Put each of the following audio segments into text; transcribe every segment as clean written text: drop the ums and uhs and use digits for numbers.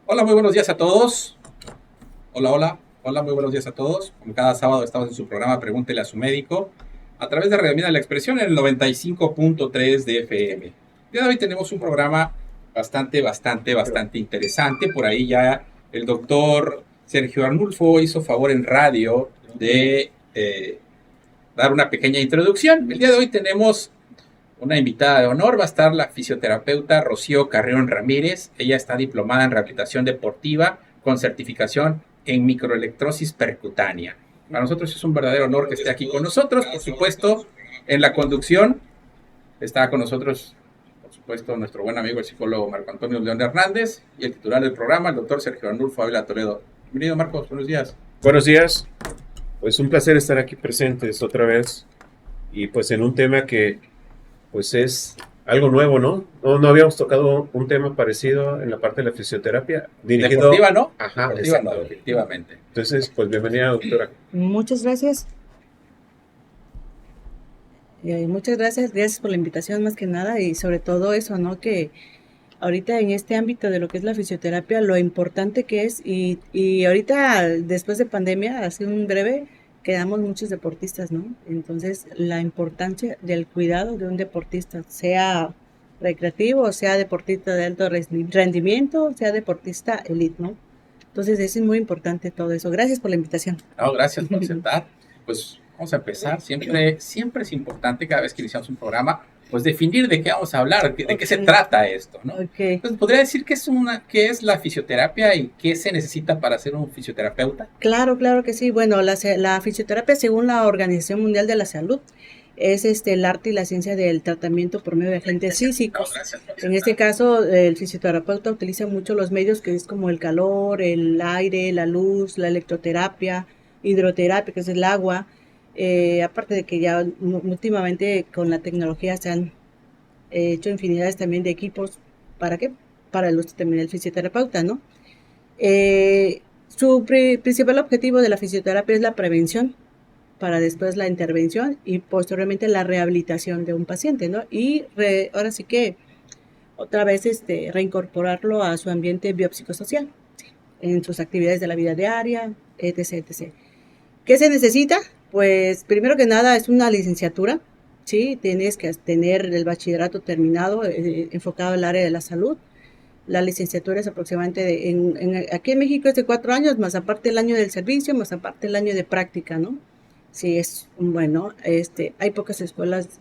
Hola, muy buenos días a todos. Hola, hola. Hola, muy buenos días a todos. Como cada sábado estamos en su programa Pregúntele a su médico a través de Radio Vida la Expresión en el 95.3 de FM. El día de hoy tenemos un programa bastante interesante. Por ahí ya el doctor Sergio Arnulfo hizo favor en radio de dar una pequeña introducción. El día de hoy tenemos una invitada de honor. Va a estar la fisioterapeuta Rocío Carrión Ramírez. Ella está diplomada en rehabilitación deportiva con certificación en microelectrosis percutánea. Para nosotros es un verdadero honor que esté aquí con nosotros. Por supuesto, en la conducción está con nosotros, por supuesto, nuestro buen amigo el psicólogo Marco Antonio León Hernández y el titular del programa, el doctor Sergio Arnulfo Ávila Toledo. Bienvenido, Marcos. Buenos días. Buenos días. Pues un placer estar aquí presentes otra vez y pues en un tema que pues es algo nuevo, ¿no? No habíamos tocado un tema parecido en la parte de la fisioterapia dirigido... Deportiva, ¿no? Ajá, Deportiva no, definitivamente. Entonces, pues bienvenida, doctora. Muchas gracias. Gracias por la invitación más que nada y sobre todo eso, ¿no? Que ahorita en este ámbito de lo que es la fisioterapia, lo importante que es y ahorita después de pandemia, así un breve, quedamos muchos deportistas, ¿no? Entonces la importancia del cuidado de un deportista, sea recreativo, sea deportista de alto rendimiento, sea deportista elite, ¿no? Entonces es muy importante todo eso. Gracias por la invitación. No, gracias por aceptar. Pues vamos a empezar. Siempre es importante cada vez que iniciamos un programa, pues definir de qué vamos a hablar, de qué se trata esto, ¿no? Entonces, ¿podría decir qué es la fisioterapia y qué se necesita para ser un fisioterapeuta? Claro que sí. Bueno, la fisioterapia, según la Organización Mundial de la Salud, es el arte y la ciencia del tratamiento por medio de agentes físicos. En este caso, el fisioterapeuta utiliza mucho los medios que es como el calor, el aire, la luz, la electroterapia, hidroterapia, que es el agua. Aparte de que ya últimamente con la tecnología se han hecho infinidades también de equipos. ¿Para qué? Para el uso también del fisioterapeuta, ¿no? Su principal objetivo de la fisioterapia es la prevención, para después la intervención y posteriormente la rehabilitación de un paciente, ¿no? Y ahora sí que otra vez reincorporarlo a su ambiente biopsicosocial, en sus actividades de la vida diaria, etc. ¿Qué se necesita? Pues primero que nada es una licenciatura, ¿sí? Tienes que tener el bachillerato terminado, enfocado al área de la salud. La licenciatura es aproximadamente, aquí en México es de 4 años, más aparte el año del servicio, más aparte el año de práctica, ¿no? Sí, es bueno. Hay pocas escuelas,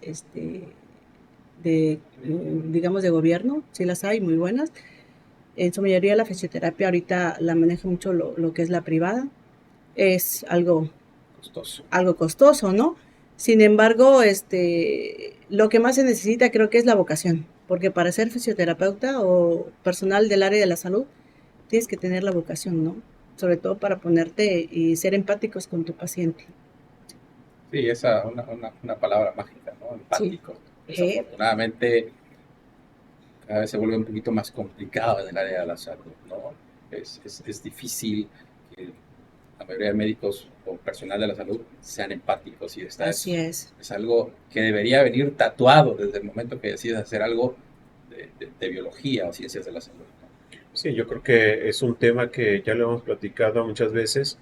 digamos, de gobierno, sí las hay, muy buenas. En su mayoría la fisioterapia ahorita la maneja mucho lo que es la privada. Es algo costoso, ¿no? Sin embargo, lo que más se necesita creo que es la vocación, porque para ser fisioterapeuta o personal del área de la salud, tienes que tener la vocación, ¿no? Sobre todo para ponerte y ser empáticos con tu paciente. Sí, esa una palabra mágica, ¿no? Empático. Sí. Desafortunadamente, cada vez se vuelve un poquito más complicado en el área de la salud, ¿no? Es difícil que la mayoría de médicos o personal de la salud sean empáticos y Así es algo que debería venir tatuado desde el momento que decides hacer algo de biología o ciencias de la salud, ¿no? Sí, yo creo que es un tema que ya lo hemos platicado muchas veces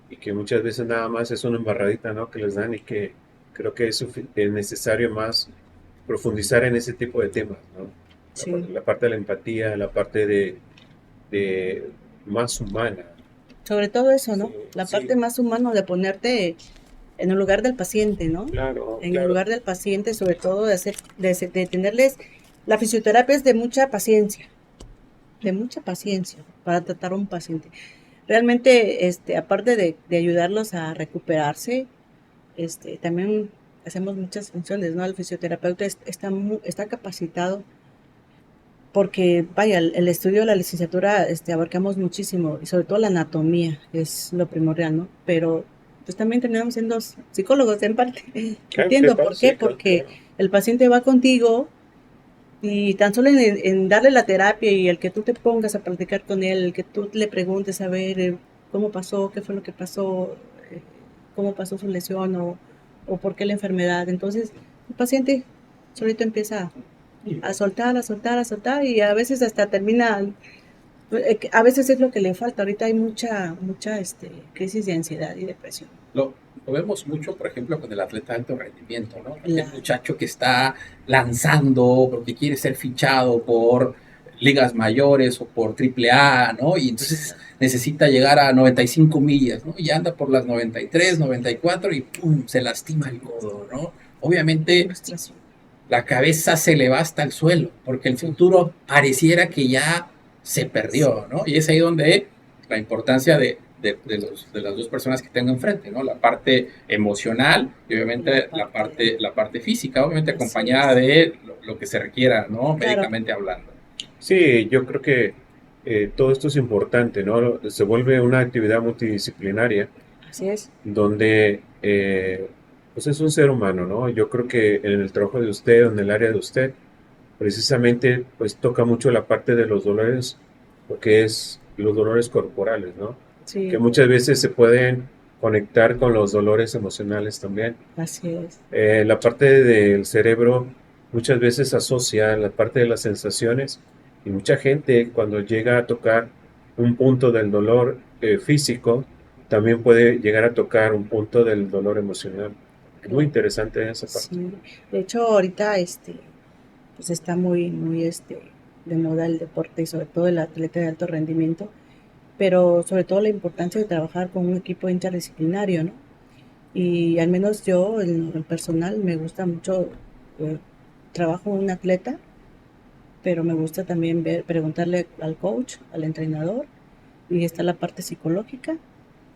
y que muchas veces nada más es una embarradita, ¿no? Que les dan y que creo que es necesario más profundizar en ese tipo de temas, ¿no? Sí. La parte de la empatía, la parte de más humana. Sobre todo eso, ¿no? La parte más humana de ponerte en el lugar del paciente, ¿no? Claro. En el lugar del paciente, sobre todo de tenerles, la fisioterapia es de mucha paciencia para tratar a un paciente. Realmente, aparte de ayudarlos a recuperarse, también hacemos muchas funciones, ¿no? El fisioterapeuta está capacitado porque, vaya, el estudio de la licenciatura abarcamos muchísimo y sobre todo la anatomía es lo primordial, ¿no? Pero pues también terminamos siendo psicólogos en parte. Entiendo por qué, porque el paciente va contigo y tan solo en darle la terapia y el que tú te pongas a platicar con él, el que tú le preguntes a ver cómo pasó, qué fue lo que pasó, cómo pasó su lesión o por qué la enfermedad. Entonces, el paciente solito empieza a soltar y a veces hasta termina A veces es lo que le falta. Ahorita hay mucha crisis de ansiedad y depresión. Lo vemos mucho, por ejemplo, con el atleta de alto rendimiento, ¿no? El Claro. muchacho que está lanzando porque quiere ser fichado por ligas mayores o por AAA, ¿no? Y entonces necesita llegar a 95 millas, ¿no? Y anda por las 93, 94 y ¡pum! Se lastima el codo, ¿no? Obviamente Frustración. la cabeza se le va hasta el suelo, porque el futuro pareciera que ya se perdió, ¿no? Y es ahí donde la importancia de las dos personas que tengo enfrente, ¿no? La parte emocional y obviamente la parte física, obviamente acompañada de lo que se requiera, ¿no? Claro. Médicamente hablando. Sí, yo creo que todo esto es importante, ¿no? Se vuelve una actividad multidisciplinaria Así es. donde pues es un ser humano, ¿no? Yo creo que en el trabajo de usted, en el área de usted, precisamente pues toca mucho la parte de los dolores, porque es los dolores corporales, ¿no? Sí, Que muchas veces se pueden conectar con los dolores emocionales también. así es. La parte del cerebro muchas veces asocia la parte de las sensaciones y mucha gente cuando llega a tocar un punto del dolor físico, también puede llegar a tocar un punto del dolor emocional. Es muy interesante esa parte. Sí. De hecho, ahorita pues está muy de moda el deporte y sobre todo el atleta de alto rendimiento, pero sobre todo la importancia de trabajar con un equipo interdisciplinario, ¿no? Y al menos yo, en lo personal, me gusta mucho, trabajo con un atleta, pero me gusta también preguntarle al coach, al entrenador, y está la parte psicológica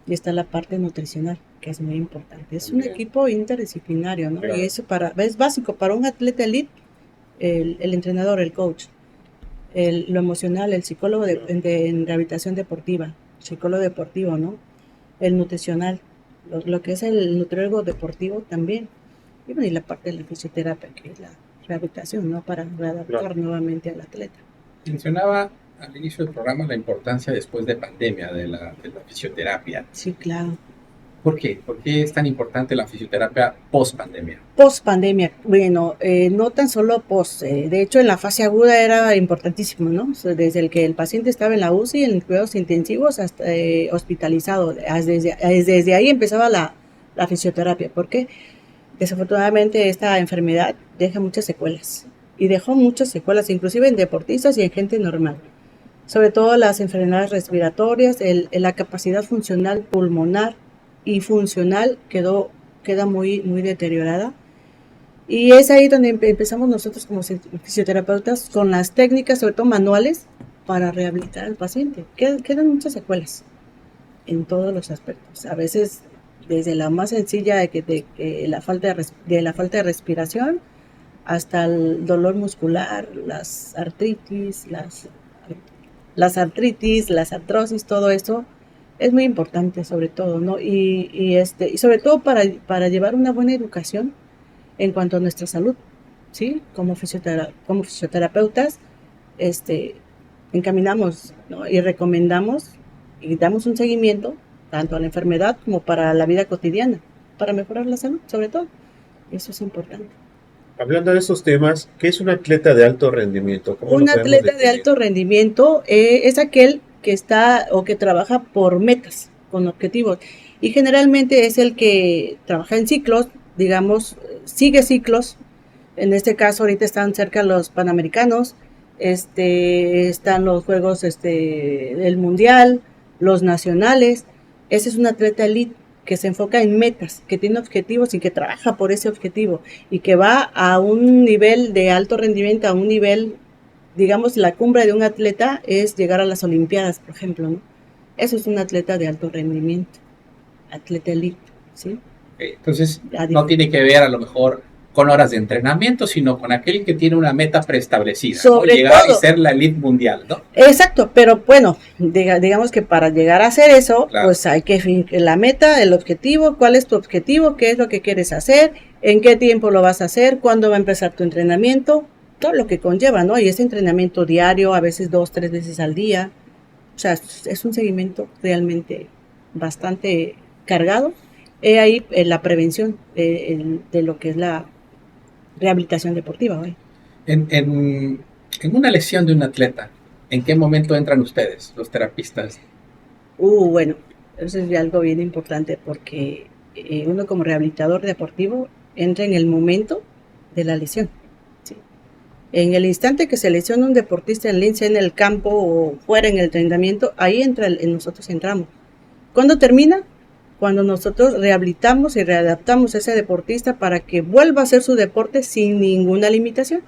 y está la parte nutricional, que es muy importante. Es un También. equipo interdisciplinario, ¿no? Claro. Y eso es básico para un atleta elite, el entrenador, el coach, lo emocional, el psicólogo en rehabilitación deportiva, psicólogo deportivo, ¿no? El nutricional, lo que es el nutriólogo deportivo también. Y bueno, y la parte de la fisioterapia, que es la rehabilitación, ¿no? Para readaptar nuevamente al atleta. Mencionaba al inicio del programa la importancia después de pandemia de la fisioterapia. Sí, claro. ¿Por qué? ¿Por qué es tan importante la fisioterapia post pandemia? Post pandemia, bueno, no tan solo post, de hecho en la fase aguda era importantísimo, ¿no? O sea, desde el que el paciente estaba en la UCI, en cuidados intensivos, hasta hospitalizado, desde ahí empezaba la fisioterapia, porque desafortunadamente esta enfermedad deja muchas secuelas, y dejó muchas secuelas, inclusive en deportistas y en gente normal, sobre todo las enfermedades respiratorias, la capacidad funcional pulmonar y funcional queda muy deteriorada. Y es ahí donde empezamos nosotros como fisioterapeutas con las técnicas, sobre todo manuales, para rehabilitar al paciente. Quedan muchas secuelas en todos los aspectos. A veces desde la más sencilla de la falta de respiración hasta el dolor muscular, las artritis, las artrosis, todo eso es muy importante sobre todo, ¿no? Y sobre todo para llevar una buena educación en cuanto a nuestra salud, ¿sí? Como fisioterapeutas, encaminamos, ¿no? Y recomendamos y damos un seguimiento tanto a la enfermedad como para la vida cotidiana, para mejorar la salud, sobre todo. Eso es importante. Hablando de esos temas, ¿qué es un atleta de alto rendimiento? Un atleta de alto rendimiento es aquel que está o que trabaja por metas, con objetivos. Y generalmente es el que trabaja en ciclos, digamos, sigue ciclos. En caso, ahorita están cerca los Panamericanos, están los Juegos el Mundial, los nacionales. Ese es un atleta elite que se enfoca en metas, que tiene objetivos y que trabaja por ese objetivo y que va a un nivel de alto rendimiento, a un nivel, digamos, la cumbre de un atleta es llegar a las Olimpiadas, por ejemplo, ¿no? Eso es un atleta de alto rendimiento, atleta elite, ¿sí? Entonces, no tiene que ver a lo mejor con horas de entrenamiento, sino con aquel que tiene una meta preestablecida, ¿no? Llegar y ser la elite mundial, ¿no? Exacto, pero bueno, digamos que para llegar a hacer eso, claro, pues hay que la meta, el objetivo, cuál es tu objetivo, qué es lo que quieres hacer, en qué tiempo lo vas a hacer, cuándo va a empezar tu entrenamiento, todo lo que conlleva, ¿no? Y ese entrenamiento diario, a veces 2, 3 veces al día, o sea, es un seguimiento realmente bastante cargado. Ahí la prevención de lo que es la rehabilitación deportiva. En una lesión de un atleta, ¿En qué momento entran ustedes, los terapistas? Bueno, eso es algo bien importante porque uno como rehabilitador deportivo entra en el momento de la lesión. ¿Sí? En el instante que se lesiona un deportista en línea, en el campo o fuera en el entrenamiento, ahí nosotros entramos. ¿Cuándo termina? Cuando nosotros rehabilitamos y readaptamos a ese deportista para que vuelva a hacer su deporte sin ninguna limitación.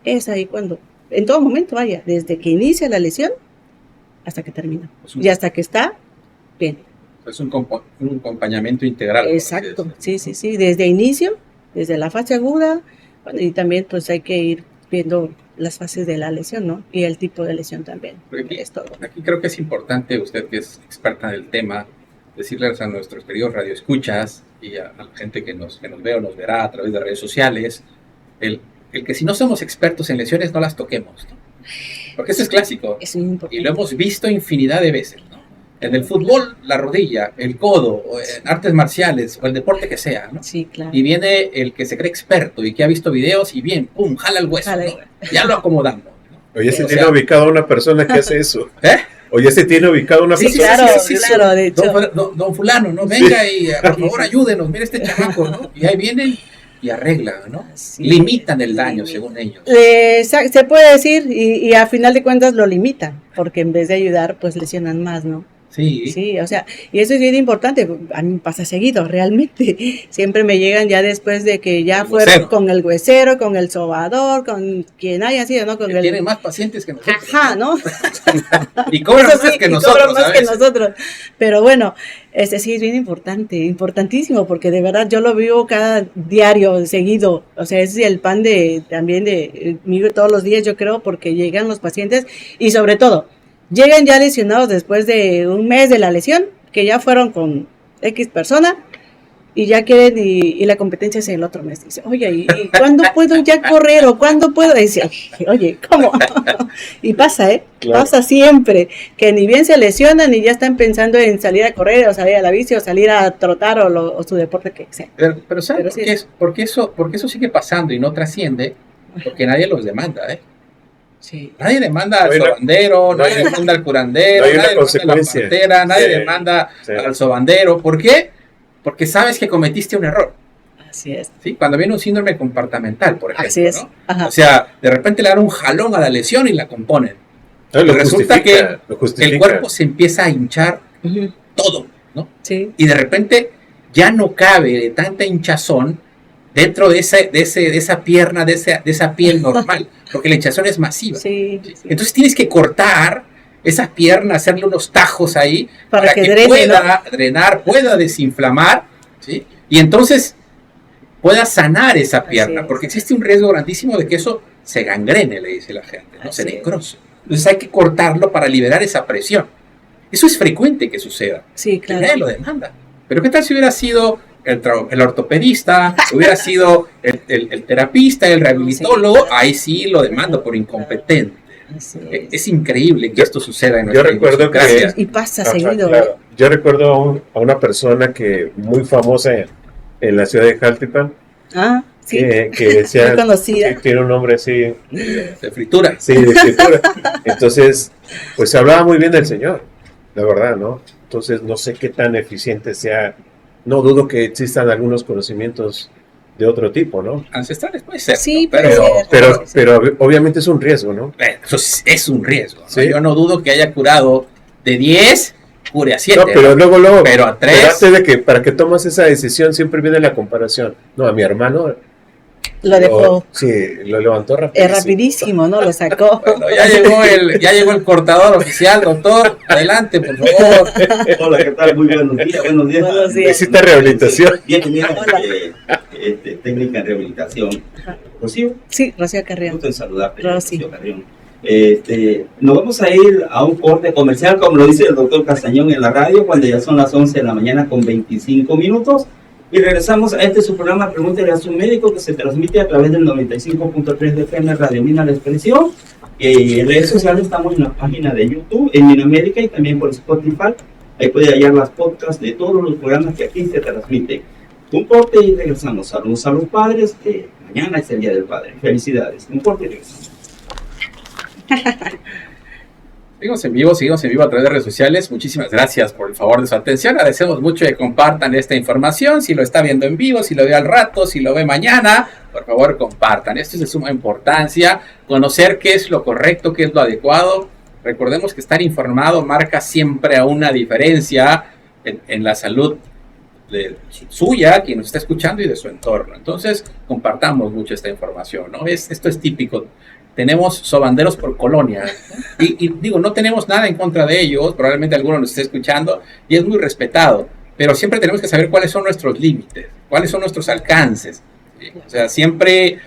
Es ahí cuando, en todo momento, vaya, desde que inicia la lesión hasta que termina. Y hasta que está bien. Es un acompañamiento integral. Exacto, sí, desde inicio, desde la fase aguda, bueno, y también pues hay que ir viendo las fases de la lesión, ¿no? Y el tipo de lesión también. Aquí creo que es importante, usted que es experta en el tema, decirles a nuestros queridos radioescuchas y a la gente que nos ve o nos verá a través de redes sociales, el que si no somos expertos en lesiones no las toquemos, ¿no? Porque eso es clásico. Es muy importante. Y lo hemos visto infinidad de veces, ¿no? En el fútbol, la rodilla, el codo, o en artes marciales, o el deporte que sea, ¿no? Sí, claro. Y viene el que se cree experto y que ha visto videos y bien, pum, jala el hueso, ¿no? Ya lo acomodamos, ¿no? O ya se tiene ubicado una persona que hace eso. ¿Eh? O ya se tiene ubicado una persona. Claro, de hecho. Don fulano, ¿no? Venga y por favor ayúdenos, mire este chamaco, ¿no? Y ahí vienen y arreglan, ¿no? Limitan el daño, según ellos. Se puede decir, y a final de cuentas lo limitan, porque en vez de ayudar, pues lesionan más, ¿no? Sí, o sea, y eso es bien importante, a mí me pasa seguido, realmente. Siempre me llegan ya después de que ya fueron con el huesero, con el sobador, con quien haya sido, ¿no? Con tienen más pacientes que nosotros. Ajá, ¿no? Y cobran más que nosotros. Pero bueno, sí es bien importante, importantísimo, porque de verdad yo lo vivo cada diario, seguido. O sea, es el pan también de mí todos los días, yo creo, porque llegan los pacientes y sobre todo, llegan ya lesionados después de un mes de la lesión, que ya fueron con X persona y ya quieren y la competencia es el otro mes. Dice, oye, ¿y cuándo puedo ya correr o cuándo puedo? Y dice, oye, ¿cómo? Y pasa, Claro. Pasa siempre, que ni bien se lesionan y ya están pensando en salir a correr o salir a la bici o salir a trotar o su deporte que sea. Pero ¿sabes por qué eso sigue pasando y no trasciende? Porque nadie los demanda, Sí. Nadie demanda al sobandero, nadie demanda al curandero, nadie demanda a la partera, nadie demanda al sobandero. ¿Por qué? Porque sabes que cometiste un error. Así es. ¿Sí? Cuando viene un síndrome comportamental, por ejemplo. Así es. ¿No? O sea, de repente le dan un jalón a la lesión y la componen. Resulta que el cuerpo se empieza a hinchar todo, ¿no? Sí. Y de repente ya no cabe de tanta hinchazón dentro de esa pierna, de esa piel normal, porque la hinchazón es masiva. Sí. Entonces tienes que cortar esa pierna, hacerle unos tajos ahí para que drene, pueda drenar, pueda desinflamar, ¿sí? Y entonces pueda sanar esa pierna, porque existe un riesgo grandísimo de que eso se gangrene, le dice la gente, ¿no? Se necrose. Entonces hay que cortarlo para liberar esa presión. Eso es frecuente que suceda. Sí, claro. Que nadie lo demanda. Pero ¿qué tal si hubiera sido el ortopedista, hubiera sido el terapista, el rehabilitólogo? Ahí sí lo demando por incompetente. Es increíble que esto suceda en nuestra recuerdo que y pasa seguido. Claro. Yo recuerdo a una persona que muy famosa en la ciudad de Jaltipan, sí. que decía, conocida. Sí, tiene un nombre así de fritura. Sí, de fritura. Entonces, pues se hablaba muy bien del Señor, la verdad, ¿no? Entonces no sé qué tan eficiente sea. No dudo que existan algunos conocimientos de otro tipo, ¿no? Ancestrales puede ser. Sí, ¿no? pero obviamente es un riesgo, ¿no? Eso es un riesgo, ¿no? ¿Sí? Yo no dudo que haya curado de 10, cure a 7. No, pero luego, pero a 3. Pero antes de que, para que tomas esa decisión, siempre viene la comparación. No, a mi hermano lo dejó. Sí, lo levantó rapidísimo. Rapidísimo, ¿no? Lo sacó. Bueno, ya llegó el cortador oficial, doctor. Adelante, por favor. Hola, ¿qué tal? Muy buenos días. Buenos días. Necesita rehabilitación. Bienvenido técnica en rehabilitación. ¿Rocío? Sí, Rocío Carrión. Gusto en saludarte, Rocío Carrión. Nos vamos a ir a un corte comercial, como lo dice el doctor Castañón en la radio, cuando ya son las 11 de la mañana con 25 minutos. Y regresamos a su programa Pregúntele a su médico, que se transmite a través del 95.3 de FM Radio Mina La Expresión. En redes sociales estamos en la página de YouTube, en Minamérica, y también por Spotify. Ahí puede hallar las podcasts de todos los programas que aquí se transmiten. Un corte y regresamos. Saludos a los padres, que mañana es el Día del Padre. Felicidades. Un corte y regresamos. Seguimos en vivo a través de redes sociales. Muchísimas gracias por el favor de su atención. Agradecemos mucho que compartan esta información. Si lo está viendo en vivo, si lo ve al rato, si lo ve mañana, por favor compartan. Esto es de suma importancia. Conocer qué es lo correcto, qué es lo adecuado. Recordemos que estar informado marca siempre una diferencia en la salud suya, quien nos está escuchando, y de su entorno. Entonces, compartamos mucho esta información, ¿no? Esto es típico. Tenemos sobanderos por colonia, y digo, no tenemos nada en contra de ellos, probablemente alguno nos esté escuchando, y es muy respetado, pero siempre tenemos que saber cuáles son nuestros límites, cuáles son nuestros alcances, ¿sí? O sea, siempre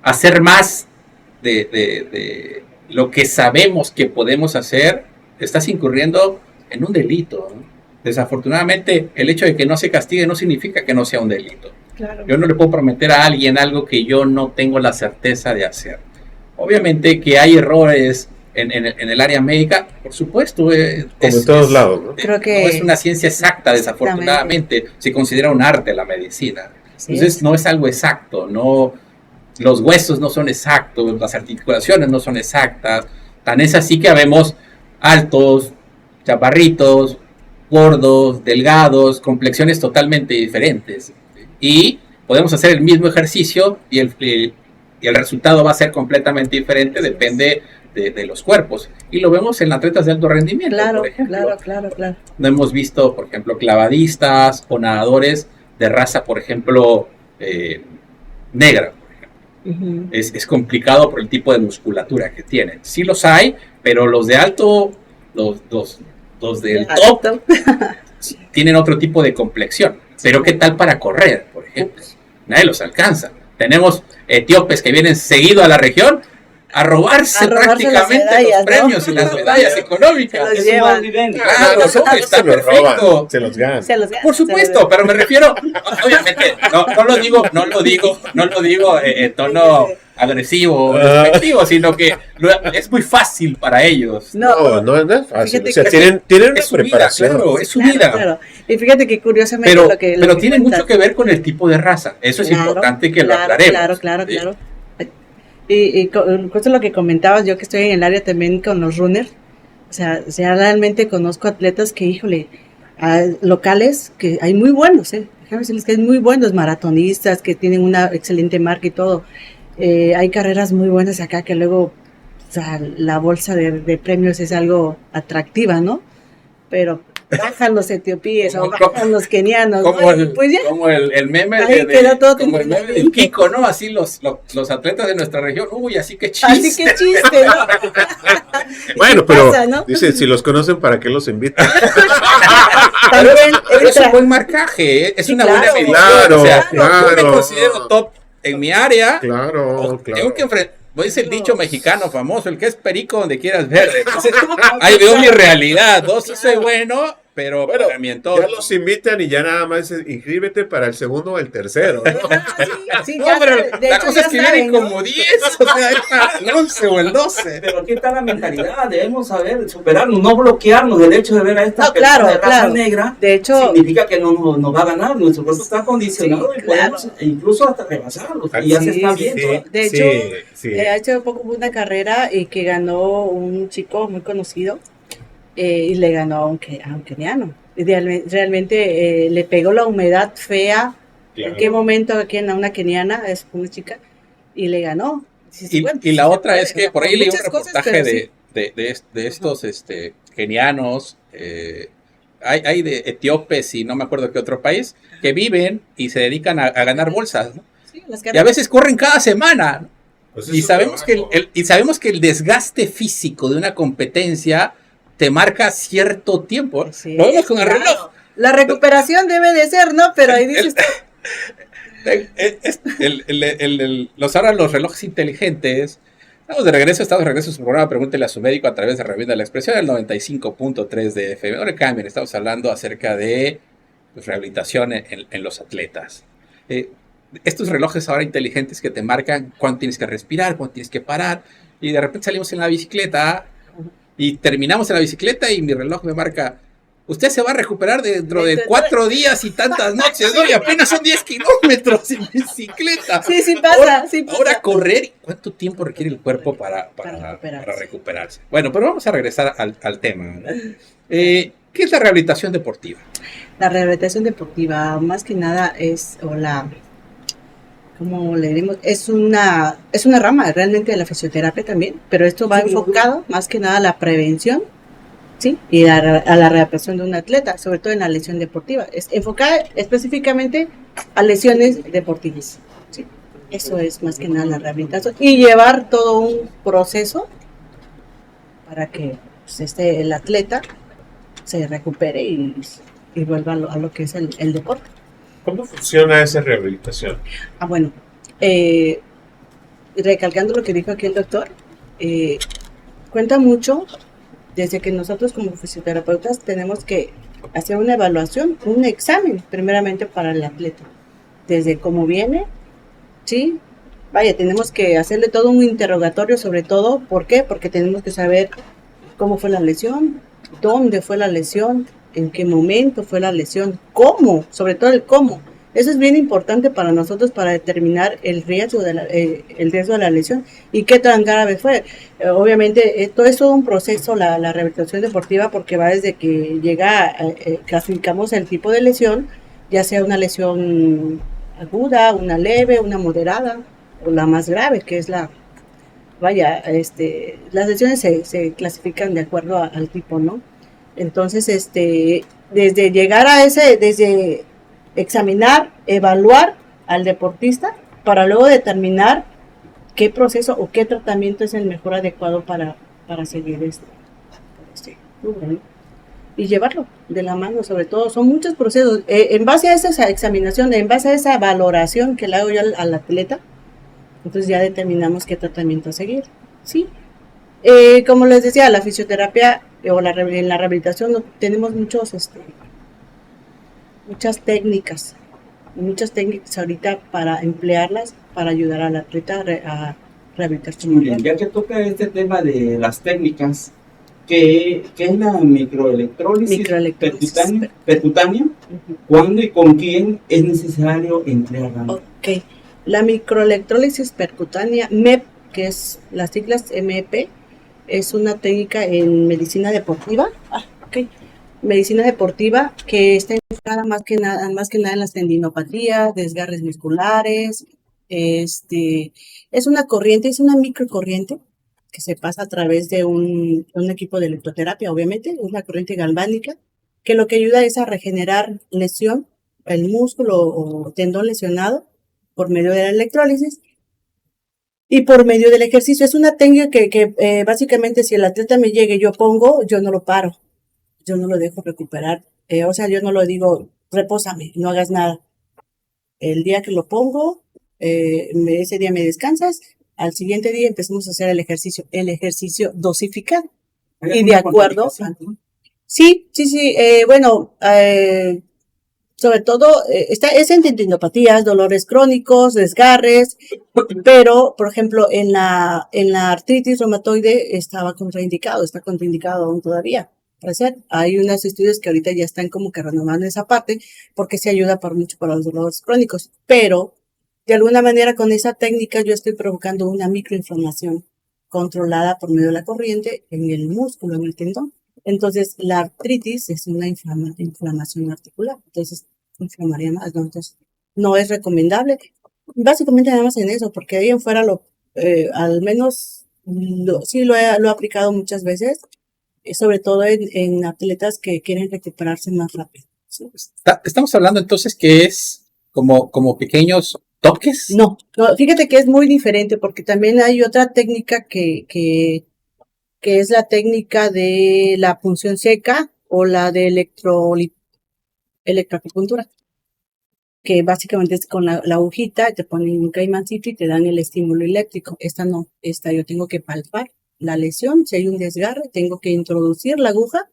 hacer más de lo que sabemos que podemos hacer, estás incurriendo en un delito, ¿no? Desafortunadamente, el hecho de que no se castigue no significa que no sea un delito. Claro. Yo no le puedo prometer a alguien algo que yo no tengo la certeza de hacer. Obviamente que hay errores en el área médica, por supuesto. Como en todos lados, ¿no? Creo que no es una ciencia exacta, desafortunadamente. Se considera un arte la medicina. Sí, Entonces no es algo exacto. No, los huesos no son exactos, las articulaciones no son exactas. Tan es así que habemos altos, chaparritos, gordos, delgados, complexiones totalmente diferentes. Y podemos hacer el mismo ejercicio y el resultado va a ser completamente diferente, depende de los cuerpos. Y lo vemos en atletas de alto rendimiento, claro, por ejemplo. claro. No hemos visto, por ejemplo, clavadistas o nadadores de raza, por ejemplo, negra. Uh-huh. Es complicado por el tipo de musculatura que tienen. Sí los hay, pero los de alto, los del top, tienen otro tipo de complexión. Pero ¿qué tal para correr, por ejemplo? Nadie los alcanza. Tenemos etíopes que vienen seguido a la región a robarse prácticamente medallas, los premios, ¿no? Y las medallas económicas. Se los llevan. Claro, no, está perfecto. Se los ganan. Por supuesto, pero me refiero, obviamente, no lo digo en tono agresivo o despectivo, sino que es muy fácil para ellos. No es fácil. O sea, tienen una preparación. Vida, claro, es su vida. Claro. Y fíjate que curiosamente pero tiene mucho que ver con el tipo de raza. Eso es importante que lo aclaremos. Claro. Y justo lo que comentabas, yo que estoy en el área también con los runners, o sea, realmente conozco atletas que, híjole, locales que hay muy buenos, déjame decirles que hay muy buenos maratonistas que tienen una excelente marca y todo. Hay carreras muy buenas acá que luego, o sea, la bolsa de premios es algo atractiva, ¿no? Pero bajan los etíopes o bajan los kenianos, como, ¿no? Como el meme como el meme del Kiko, ¿no? Así los atletas de nuestra región, uy, así que chiste. Así que chiste, ¿no? Bueno, pero pasa, ¿no? dice, si los conocen, ¿para qué los invitan? También es un buen marcaje, es una buena medición. Claro, o sea, claro. Yo me considero top en mi área. Claro. Tengo que enfrentar. Es el dicho mexicano famoso, el que es perico donde quieras ver. Entonces, ahí veo mi realidad, ¿no? Sí soy bueno, pero bueno, para mi entorno. Ya los invitan y ya nada más inscríbete para el segundo o el tercero, ¿no? Sí, No, pero la cosa es que vienen ¿no? como 10, o sea, el 11 o el 12. Pero aquí está la mentalidad, debemos saber superarnos, no bloquearnos del hecho de ver a esta persona de raza negra. De hecho, significa que no nos va a ganar, nuestro cuerpo está condicionado y podemos incluso hasta rebasarlo, y ya se está viendo. De hecho, hace poco hubo una carrera y que ganó un chico muy conocido y le ganó a un keniano. Realmente le pegó la humedad fea. Claro. ¿En qué momento aquí en una keniana, es una chica, y le ganó? Y la otra es que por ahí leí un reportaje de estos kenianos, hay de etíopes y no me acuerdo qué otro país, que viven y se dedican a ganar bolsas, ¿no? Sí, y a veces corren cada semana, ¿no? Pues y sabemos que el desgaste físico de una competencia te marca cierto tiempo. Sí, lo vemos con el reloj. La recuperación debe de ser, ¿no? Pero ahí dices los relojes inteligentes. Estamos de regreso a su programa Pregúntele a su médico a través de Revista de la Expresión, el 95.3 de FM. No le cambien, estamos hablando acerca de rehabilitación en los atletas. Estos relojes ahora inteligentes que te marcan cuándo tienes que respirar, cuándo tienes que parar, y de repente salimos en la bicicleta y terminamos en la bicicleta y mi reloj me marca usted se va a recuperar dentro de Dentro de 4 días y tantas noches, ¿no? Y apenas son 10 kilómetros en bicicleta. Sí, sí pasa, sí pasa. Ahora correr, ¿cuánto tiempo requiere el cuerpo Para para recuperarse. recuperarse? Bueno, pero vamos a regresar al tema, ¿no? ¿Qué es la rehabilitación deportiva? La rehabilitación deportiva, más que nada, ¿cómo le diremos? Es una rama realmente de la fisioterapia también, pero esto va enfocado más que nada a la prevención, ¿sí? Y a la rehabilitación de un atleta, sobre todo en la lesión deportiva. Es enfocada específicamente a lesiones deportivas, ¿sí? Eso es más que nada la rehabilitación. Y llevar todo un proceso para que pues, el atleta se recupere y vuelva a lo que es el deporte. ¿Cómo funciona esa rehabilitación? Bueno, recalcando lo que dijo aquí el doctor, cuenta mucho desde que nosotros como fisioterapeutas tenemos que hacer una evaluación, un examen primeramente para el atleta, desde cómo viene, ¿sí? Vaya, tenemos que hacerle todo un interrogatorio sobre todo, ¿por qué? Porque tenemos que saber cómo fue la lesión, dónde fue la lesión, en qué momento fue la lesión, cómo, sobre todo el cómo. Eso es bien importante para nosotros para determinar el riesgo de la lesión y qué tan grave fue. Obviamente, todo es todo un proceso, la rehabilitación deportiva, porque va desde que llega, clasificamos el tipo de lesión, ya sea una lesión aguda, una leve, una moderada o la más grave, que es vaya, las lesiones se clasifican de acuerdo al tipo, ¿no? Entonces, desde llegar a desde examinar, evaluar al deportista para luego determinar qué proceso o qué tratamiento es el mejor adecuado para seguir este rubro, ¿no? Y llevarlo de la mano, sobre todo. Son muchos procesos. En base a esa examinación, en base a esa valoración que le hago yo al atleta, entonces ya determinamos qué tratamiento seguir, ¿sí? Como les decía, la fisioterapia o en la rehabilitación tenemos muchas técnicas ahorita para emplearlas para ayudar al atleta a rehabilitarse. Muy bien, ya que toca este tema de las técnicas, ¿qué es la microelectrólisis percutánea? Uh-huh. ¿Cuándo y con quién es necesario emplearla? Ok, la microelectrólisis percutánea, MEP, que es las siglas MEP, es una técnica en medicina deportiva. Medicina deportiva que está enfocada más que nada en las tendinopatías, desgarres musculares. Es una corriente, es una microcorriente que se pasa a través de un equipo de electroterapia, obviamente, es una corriente galvánica, que lo que ayuda es a regenerar lesión, el músculo o tendón lesionado por medio de la electrólisis y por medio del ejercicio. Es una técnica que básicamente si el atleta me llega y yo no lo paro, yo no lo dejo recuperar. O sea, yo no lo digo, repósame, no hagas nada. El día que lo pongo, ese día me descansas, al siguiente día empezamos a hacer el ejercicio dosificado. Y de acuerdo. Sí. Bueno, sobre todo, es en tendinopatías, dolores crónicos, desgarres, pero, por ejemplo, en la artritis reumatoide está contraindicado aún todavía. Hay unos estudios que ahorita ya están como que renovando esa parte porque se ayuda mucho para los dolores crónicos, pero de alguna manera con esa técnica yo estoy provocando una microinflamación controlada por medio de la corriente en el músculo, en el tendón. Entonces la artritis es una inflamación articular, entonces inflamaría más, ¿no? Entonces no es recomendable, básicamente nada más en eso, porque ahí en fuera al menos sí lo he aplicado muchas veces, sobre todo en atletas que quieren recuperarse más rápido. ¿Sí? Estamos hablando entonces que es como pequeños toques. No, fíjate que es muy diferente porque también hay otra técnica que es la técnica de la punción seca o la de electroacupuntura, que básicamente es con la agujita, te ponen un caimancito y te dan el estímulo eléctrico. Esta yo tengo que palpar la lesión, si hay un desgarre, tengo que introducir la aguja,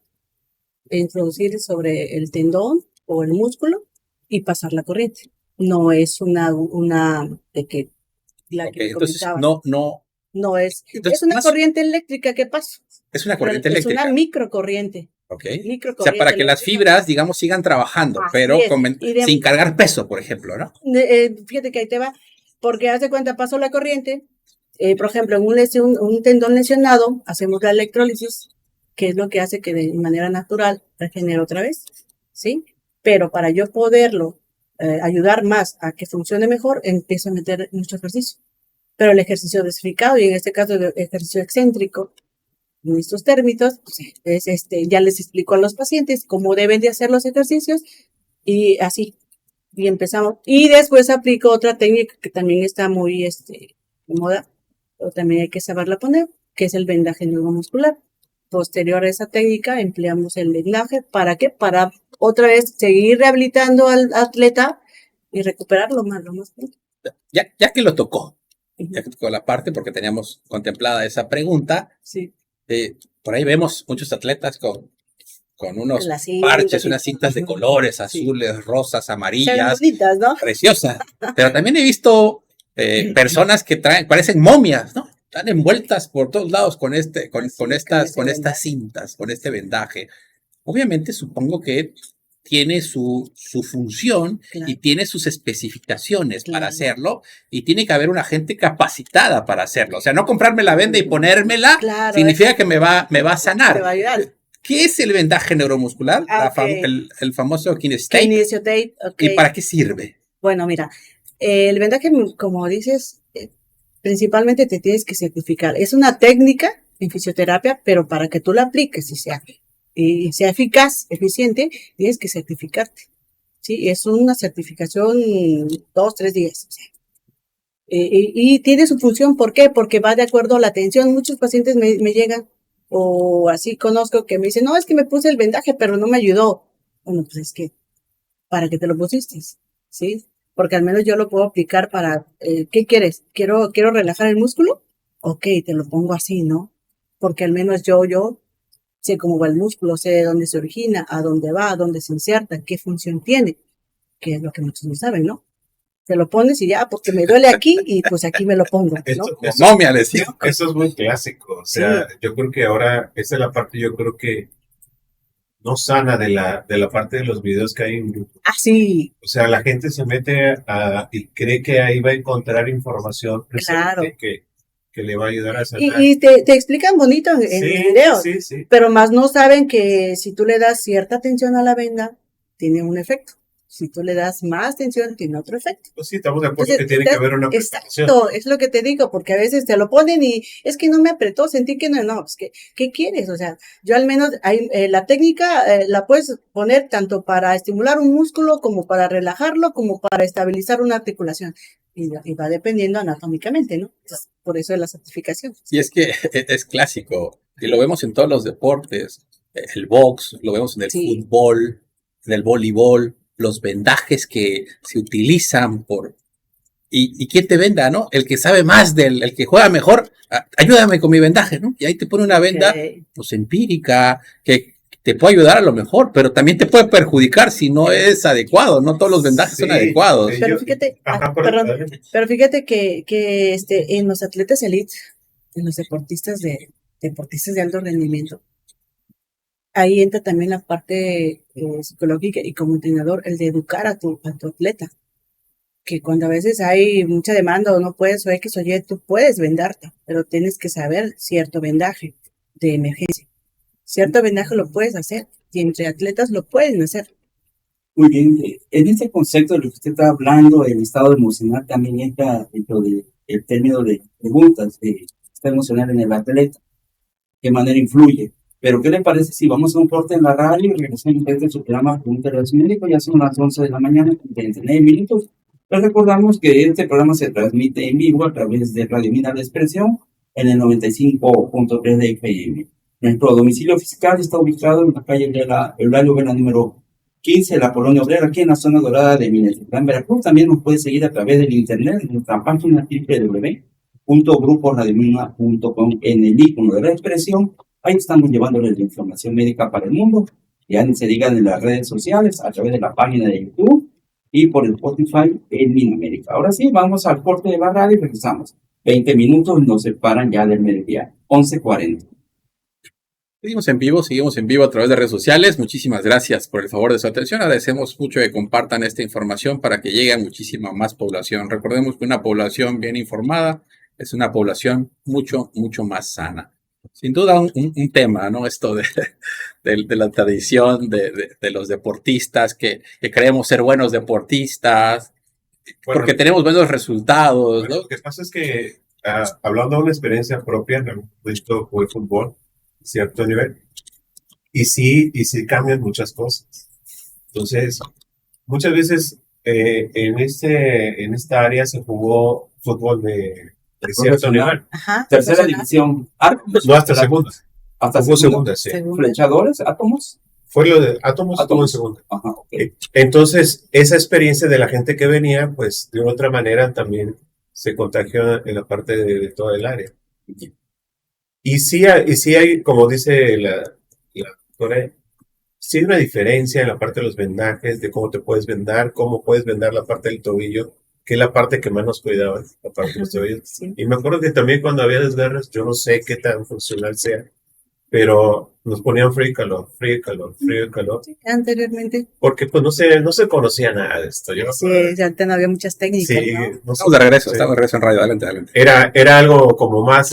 introducir sobre el tendón o el músculo y pasar la corriente. No es una de que la que entonces no es una corriente eléctrica que pasa. Es una corriente eléctrica. Es una microcorriente. Ok. O sea, Microcorriente para que las eléctrica. fibras, digamos, sigan trabajando, Así pero es. Y de- sin cargar peso, por ejemplo, ¿no? Fíjate que ahí te va, porque haz de cuenta, pasó la corriente, por ejemplo, en un tendón lesionado, hacemos la electrólisis, que es lo que hace que de manera natural regenere otra vez, ¿sí? Pero para yo poderlo ayudar más a que funcione mejor, empiezo a meter mucho ejercicio. Pero el ejercicio dosificado, y en este caso el ejercicio excéntrico, en estos términos, pues, ya les explico a los pacientes cómo deben de hacer los ejercicios y así, y empezamos. Y después aplico otra técnica que también está muy de moda, pero también hay que saberla poner, que es el vendaje neuromuscular. Posterior a esa técnica, empleamos el vendaje. ¿Para qué? Para otra vez seguir rehabilitando al atleta y recuperarlo lo más pronto. Ya que lo tocó, ya que tocó la parte, porque teníamos contemplada esa pregunta, Sí, por ahí vemos muchos atletas con unos las cintas parches, y- unas cintas de colores, Sí. azules, rosas, Se ven amarillas, bonitas, ¿no? preciosas. Pero también he visto personas que parecen momias, ¿no? Están envueltas por todos lados con Así, con ese estas vendaje. cintas, con este vendaje. Obviamente supongo que tiene su función Claro. y tiene sus especificaciones para Claro. hacerlo, y tiene que haber una gente capacitada para hacerlo. O sea, no comprarme la venda y ponérmela Claro, significa que me va a te va sanar. a ayudar. ¿Qué es el vendaje neuromuscular? Ok. El famoso kinesthesia. Kinesiotape, ok. ¿Y para qué sirve? Bueno, mira, el vendaje, como dices, principalmente te tienes que certificar. Es una técnica en fisioterapia, pero para que tú la apliques y sea eficaz, eficiente, tienes que certificarte. Sí, es una certificación 2, 3 días. O sea, y tiene su función, ¿por qué? Porque va de acuerdo a la atención. Muchos pacientes me llegan, o así conozco, que me dicen, no, es que me puse el vendaje, pero no me ayudó. Bueno, pues es que, ¿para qué te lo pusiste? ¿Sí? Porque al menos yo lo puedo aplicar para, ¿qué quieres? ¿Quiero relajar el músculo? Ok, te lo pongo así, ¿no? Porque al menos yo sé cómo va el músculo, sé de dónde se origina, a dónde va, a dónde se inserta, qué función tiene, que es lo que muchos no saben, ¿no? Te lo pones y ya, porque me duele aquí y pues aquí me lo pongo, ¿no? Eso, Como momia, les digo. eso es muy clásico. O sea, yo creo que ahora, esa es la parte, yo creo que no sana de la parte de los videos que hay en YouTube. Ah, sí, O sea, la gente se mete y cree que ahí va a encontrar información claro. precisamente que le va a ayudar a sanar. Y te explican bonito en Sí, el video, sí, sí. pero más no saben que si tú le das cierta atención a la venda, tiene un efecto. Si tú le das más atención, tiene otro efecto. Pues sí, estamos de acuerdo Entonces, que tiene que haber una preparación. exacto, es lo que te digo, porque a veces te lo ponen y es que no me apretó, sentí que no, pues ¿qué quieres? O sea, yo al menos la técnica la puedes poner tanto para estimular un músculo como para relajarlo, como para estabilizar una articulación. Y va dependiendo anatómicamente, ¿no? Entonces, por eso es la certificación. Y es que es clásico, y lo vemos en todos los deportes, el box, lo vemos en el Sí. fútbol, en el voleibol, los vendajes que se utilizan y quién te venda, ¿no? El que sabe más el que juega mejor, ayúdame con mi vendaje, ¿no? Y ahí te pone una venda, Ok. pues empírica, que te puede ayudar a lo mejor, pero también te puede perjudicar si no es adecuado, no todos los vendajes son Sí, adecuados. sí. Pero Yo- fíjate, Ajá, perdón, adelante. pero fíjate que en los atletas elite, en los deportistas de alto rendimiento, ahí entra también la parte psicológica y como entrenador, el de educar a tu atleta, que cuando a veces hay mucha demanda o no puedes o X o Y, tú puedes vendarte, pero tienes que saber cierto vendaje de emergencia. Cierto vendaje lo puedes hacer y entre atletas lo pueden hacer. Muy bien, en este concepto de lo que usted está hablando, el estado emocional también entra dentro del término de preguntas de estado emocional en el atleta, qué manera influye. Pero, ¿qué le parece si vamos a un corte en la radio y regresamos desde su programa Pregunta al Médico? Ya son las 11 de la mañana, 39 minutos. Les recordamos que este programa se transmite en vivo a través de Radio Mina de Expresión en el 95.3 de FM. Nuestro domicilio fiscal está ubicado en la calle de Eulalia Vera número 15, la Colonia Obrera, aquí en la zona dorada de Minatitlán, Veracruz. También nos puede seguir a través del internet en nuestra página www.gruporadiominna.com en el icono de la expresión. Ahí estamos llevándoles la información médica para el mundo. Ya ni se digan en las redes sociales, a través de la página de YouTube y por el Spotify en Minamérica. Ahora sí, vamos al corte de la radio y regresamos. 20 minutos nos separan ya del mediodía, 11:40. Seguimos en vivo a través de redes sociales. Muchísimas gracias por el favor de su atención. Agradecemos mucho que compartan esta información para que llegue a muchísima más población. Recordemos que una población bien informada es una población mucho, mucho más sana. Sin duda un tema, ¿no? Esto de la tradición de los deportistas, que creemos ser buenos deportistas, Bueno, porque tenemos buenos resultados, bueno, ¿no? lo que pasa es que, hablando de una experiencia propia, en algún momento jugué fútbol a cierto nivel, y sí cambian muchas cosas. Entonces, muchas veces en esta área se jugó fútbol de cierto nivel. Ajá. Tercera profesional. división. Átomos. No hasta segunda. Hasta Jugó segunda. segunda, sí. Segunda. Flechadores, átomos. Fue lo de Átomos, estuvo en segunda. Ajá, ok. Entonces, esa experiencia de la gente que venía, pues de otra manera también se contagió en la parte de toda el área. Y sí hay, como dice la doctora, sí hay una diferencia en la parte de los vendajes, de cómo te puedes vendar, cómo puedes vendar la parte del tobillo, que es la parte que más nos cuidaba, la parte de los tobillos. Sí. Y me acuerdo que también cuando había desgarres, yo no sé qué tan funcional sea, pero nos ponían frío y calor, frío y calor, frío y calor, Anteriormente, porque pues no se conocía nada de esto. Yo, sí, ya antes no había muchas técnicas, sí, ¿no? no sé, Estamos de regreso, sí. estamos de regreso en radio. Adelante, adelante. Era algo como más,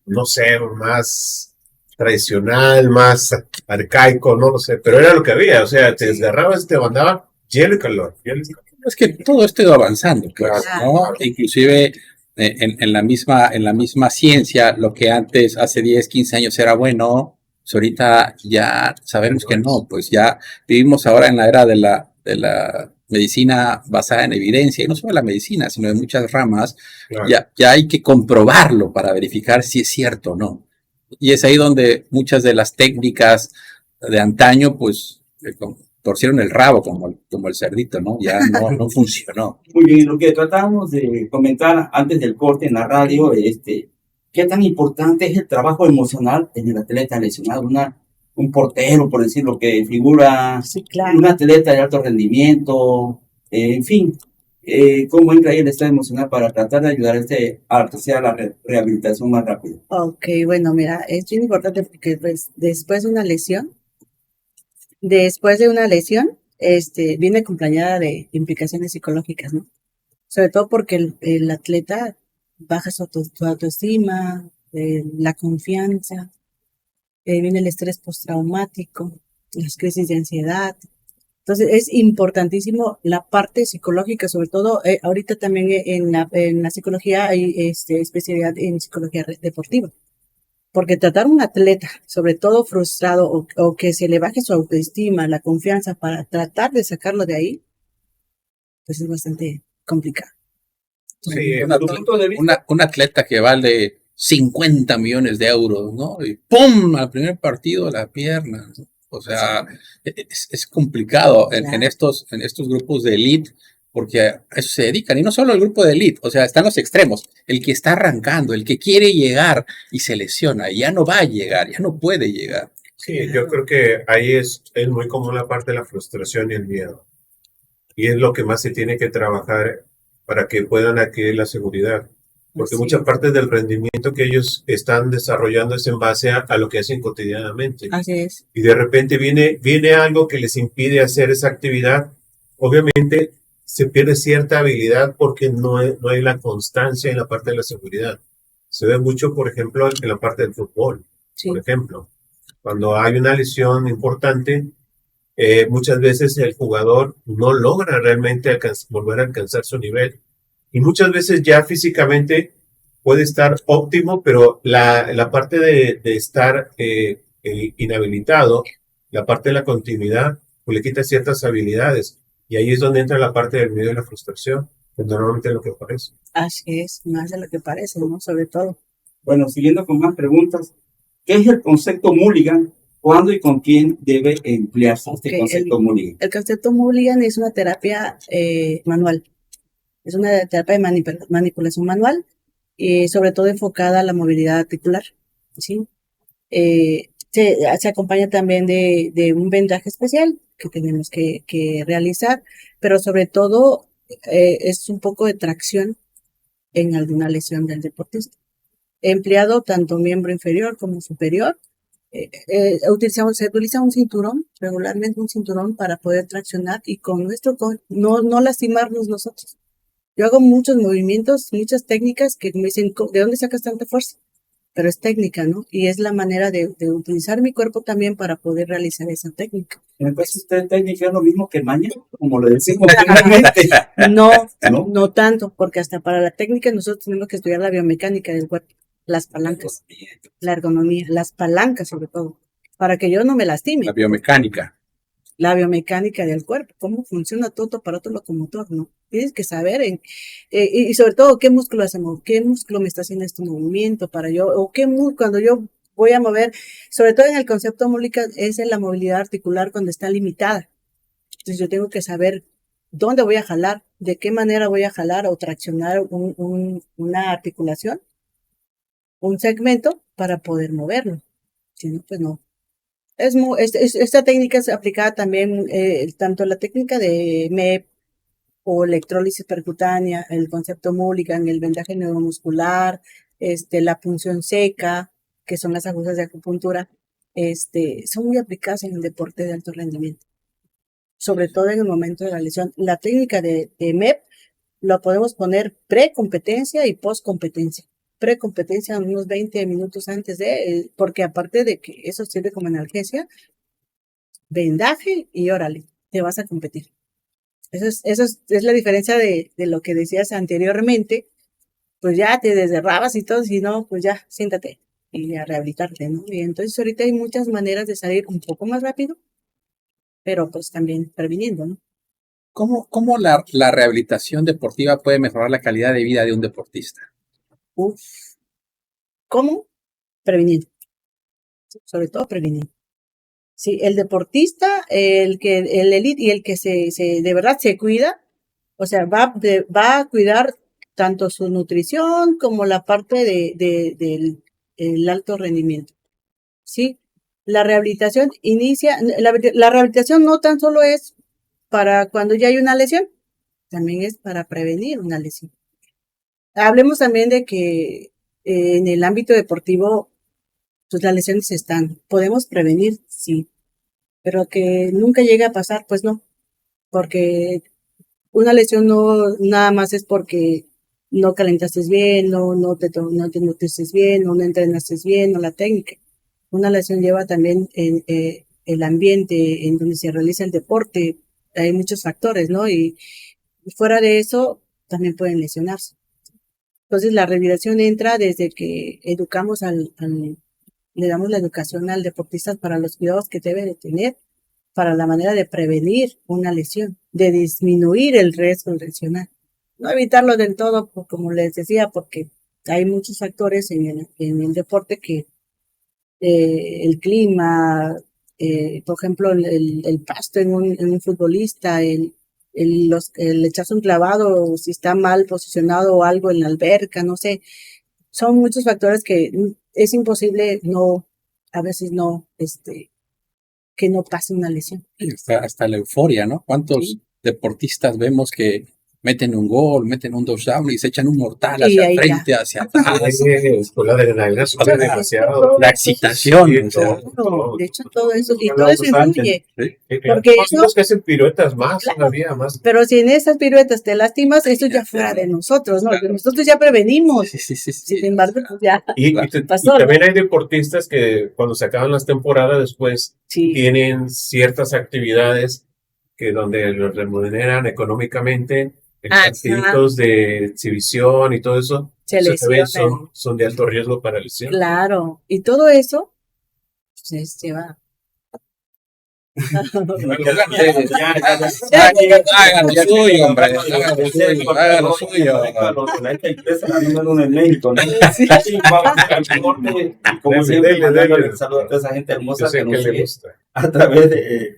no sé, más tradicional, más arcaico, no lo sé, pero era lo que había, o sea, te desgarrabas, te mandaba hielo y calor, hielo y calor. Es que todo esto ha ido avanzando, pues, Claro. ¿no? Inclusive en la misma ciencia, lo que antes, hace 10, 15 años era bueno, pues ahorita ya sabemos que no, pues ya vivimos ahora en la era de la medicina basada en evidencia, y no solo la medicina, sino de muchas ramas, Claro. ya hay que comprobarlo para verificar si es cierto o no. Y es ahí donde muchas de las técnicas de antaño, pues, torcieron el rabo como el cerdito, ¿no? Ya no funcionó. Muy bien, lo que tratábamos de comentar antes del corte en la radio, qué tan importante es el trabajo emocional en el atleta lesionado, un portero, por decirlo, que figura Sí, claro. un atleta de alto rendimiento, en fin, cómo entra ahí el estado emocional para tratar de ayudar a que sea la rehabilitación más rápida. Ok, bueno, mira, es bien importante porque pues, después de una lesión, viene acompañada de implicaciones psicológicas, ¿no? Sobre todo porque el atleta baja su autoestima, la confianza, viene el estrés postraumático, las crisis de ansiedad. Entonces es importantísimo la parte psicológica, sobre todo ahorita también en la psicología hay especialidad en psicología deportiva. Porque tratar a un atleta, sobre todo frustrado o que se le baje su autoestima, la confianza para tratar de sacarlo de ahí, pues es bastante complicado. Sí, Un atleta que vale 50 millones de euros, ¿no? Y ¡pum! Al primer partido la pierna, ¿no? O sea, es complicado en Claro. estos grupos de elite, porque a eso se dedican. Y no solo el grupo de elite, o sea, están los extremos. El que está arrancando, el que quiere llegar y se lesiona, y ya no va a llegar, ya no puede llegar. sí, yo creo que ahí es muy común la parte de la frustración y el miedo. Y es lo que más se tiene que trabajar para que puedan adquirir la seguridad. Porque Así mucha es. parte del rendimiento que ellos están desarrollando es en base a lo que hacen cotidianamente. Así es. Y de repente viene algo que les impide hacer esa actividad. Obviamente se pierde cierta habilidad porque no hay la constancia en la parte de la seguridad. Se ve mucho, por ejemplo, en la parte del fútbol. Sí. Por ejemplo, cuando hay una lesión importante, muchas veces el jugador no logra realmente volver a alcanzar su nivel. Y muchas veces ya físicamente puede estar óptimo, pero la parte de estar inhabilitado, la parte de la continuidad, pues le quita ciertas habilidades. Y ahí es donde entra la parte del miedo y la frustración, que normalmente es lo que aparece. Así es, más de lo que parece, ¿no? Sobre todo. Bueno, siguiendo con más preguntas, ¿qué es el concepto Mulligan? ¿Cuándo y con quién debe emplearse este Ok, concepto Mulligan? El concepto Mulligan es una terapia manual. Es una terapia de manipulación manual y sobre todo enfocada a la movilidad articular, ¿sí? Se acompaña también de un vendaje especial que tenemos que realizar, pero sobre todo es un poco de tracción en alguna lesión del deportista. He empleado tanto miembro inferior como superior se utiliza un cinturón, regularmente un cinturón para poder traccionar y con no lastimarnos nosotros. Yo hago muchos movimientos, muchas técnicas que me dicen, ¿de dónde sacas tanta fuerza? Pero es técnica, ¿no? Y es la manera de utilizar mi cuerpo también para poder realizar esa técnica. Entonces, ¿usted técnica es lo mismo que maña? Como lo decimos finalmente. No tanto, porque hasta para la técnica nosotros tenemos que estudiar la biomecánica del cuerpo, las palancas, la ergonomía, las palancas sobre todo, para que yo no me lastime. La biomecánica. La biomecánica del cuerpo, cómo funciona todo tu aparato locomotor, ¿no? Tienes que saber y sobre todo qué músculo hacemos, qué músculo me está haciendo este movimiento para yo, o cuando yo voy a mover, sobre todo en el concepto múlica, es en la movilidad articular cuando está limitada. Entonces yo tengo que saber dónde voy a jalar, de qué manera voy a jalar o traccionar una articulación, un segmento para poder moverlo. Si no, pues no. Esta técnica es aplicada también, tanto la técnica de MEP o electrólisis percutánea, el concepto Mulligan, el vendaje neuromuscular, la punción seca, que son las agujas de acupuntura, son muy aplicadas en el deporte de alto rendimiento, sobre todo en el momento de la lesión. La técnica de MEP la podemos poner pre-competencia y post-competencia. Pre-competencia unos 20 minutos antes porque aparte de que eso sirve como analgesia, vendaje y órale, te vas a competir. Eso es la diferencia de lo que decías anteriormente, pues ya te desderrabas y todo, si no, pues ya, siéntate y a rehabilitarte, ¿no? Y entonces ahorita hay muchas maneras de salir un poco más rápido, pero pues también previniendo, ¿no? ¿Cómo la rehabilitación deportiva puede mejorar la calidad de vida de un deportista? ¿Cómo? Previniendo. Sobre todo previniendo. Sí, el deportista, el elite y el que de verdad se cuida, o sea, va a cuidar tanto su nutrición como la parte del alto rendimiento. Sí, la rehabilitación la rehabilitación no tan solo es para cuando ya hay una lesión, también es para prevenir una lesión. Hablemos también de que en el ámbito deportivo, pues las lesiones podemos prevenir, sí, pero que nunca llegue a pasar, pues no, porque una lesión no nada más es porque no calentaste bien, no te nutriste bien, no entrenaste bien, no la técnica. Una lesión lleva también el ambiente en donde se realiza el deporte, hay muchos factores, ¿no? Y fuera de eso, también pueden lesionarse. Entonces, la rehabilitación entra desde que educamos le damos la educación al deportista para los cuidados que debe de tener, para la manera de prevenir una lesión, de disminuir el riesgo lesional. No evitarlo del todo, como les decía, porque hay muchos factores en el deporte que el clima, por ejemplo, el pasto en un futbolista, el echarse un clavado, si está mal posicionado o algo en la alberca, no sé. Son muchos factores que es imposible a veces que no pase una lesión. Hasta la euforia, ¿no? ¿Cuántos deportistas vemos que meten un gol, meten un touchdown y se echan un mortal hacia el frente, hacia atrás? La adrenalina sube demasiado. La excitación. De hecho, todo eso influye. Porque los que hacen piruetas más todavía más. Pero si en esas piruetas te lastimas, eso ya fuera de nosotros, ¿no? Nosotros ya prevenimos. Sí. Sin embargo, pues ya pasó. Y también hay deportistas que cuando se acaban las temporadas después tienen ciertas actividades que donde los remuneran económicamente. Partidos de exhibición y todo eso son de alto riesgo para lesión. Claro, y todo eso pues, se va. Hagan lo suyo, hombre. Hagan lo suyo. La empresa la número uno en México. Como siempre, mandándole saludos a toda esa gente hermosa que nos sigue a través de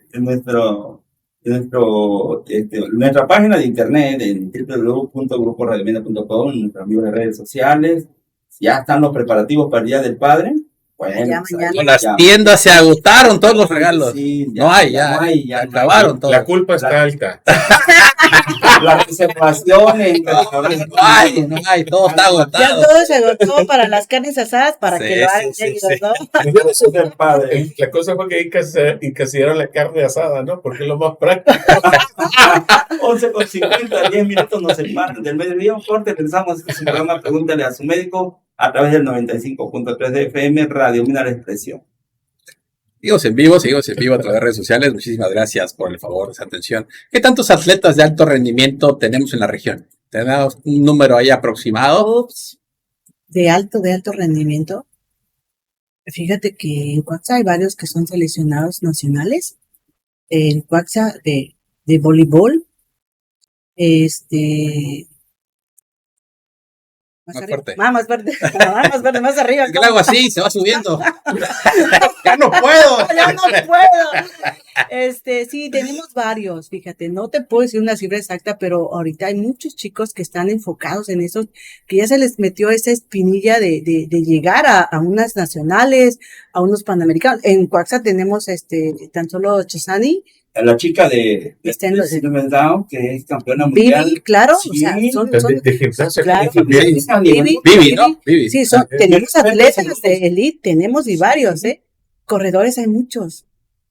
nuestra página de internet en www.gruporadiomena.com, nuestros amigos de redes sociales. Ya están los preparativos para el Día del Padre. Bueno, Ya pues, mañana. Con las ya. tiendas se agotaron todos los regalos. Sí, No hay, ya acabaron todos. La culpa está alta. Las reservaciones. No hay, todo está Ya agotado. todo se agotó para las carnes asadas para Sí, que lo hagan sí, ellos, sí. ¿no? Super padre. La cosa fue que encasillaron la carne asada, ¿no? Porque es lo más práctico. 11:50, 10 minutos nos separan del mediodía. Un corte, pensamos que su programa Pregúntale a su médico a través del 95.3 de FM, Radio Mina la Expresión. Seguimos en vivo a través de redes sociales. Muchísimas gracias por el favor, esa atención. ¿Qué tantos atletas de alto rendimiento tenemos en la región? ¿Tenemos un número ahí aproximado? Ups, de alto rendimiento. Fíjate que en Cuaxa hay varios que son seleccionados nacionales. En Cuaxa de voleibol, Más arriba. fuerte. Más fuerte, más arriba. Es que el agua así se va subiendo. Ya no puedo. Ya no puedo. Sí, tenemos varios, fíjate, no te puedo decir una cifra exacta, pero ahorita hay muchos chicos que están enfocados en eso, que ya se les metió esa espinilla de llegar a unas nacionales, a unos panamericanos. En Cuaxa tenemos tan solo Chesani, La chica de Está en los- Síndrome de Down, que es campeona mundial. Vivi, claro, Sí, o sea, son De gimnasia. claro. Bien. Vivi, ¿no? Vivi. Sí, tenemos atletas de elite, tenemos y varios, corredores hay muchos.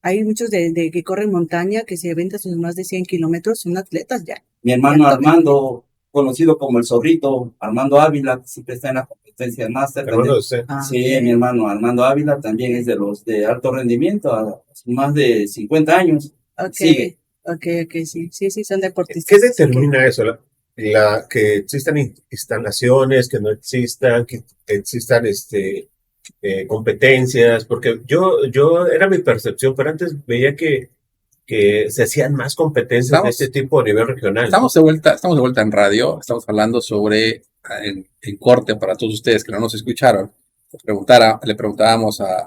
Hay muchos de que corren montaña, que se aventan sus más de 100 kilómetros, son atletas ya. Mi hermano Armando, conocido como el Zorrito, Armando Ávila, que siempre está en la competencia de máster. Hermano de usted. Sí, mi hermano Armando Ávila también es de los de alto rendimiento, a más de 50 años. Ok, Sigue. ok, sí, son deportistas. ¿Qué determina eso? Que existan instalaciones, que no existan, que existan competencias, porque yo era mi percepción, pero antes veía que se hacían más competencias de este tipo a nivel regional. Estamos de vuelta en radio, estamos hablando sobre, en corte, para todos ustedes que no nos escucharon, le preguntábamos a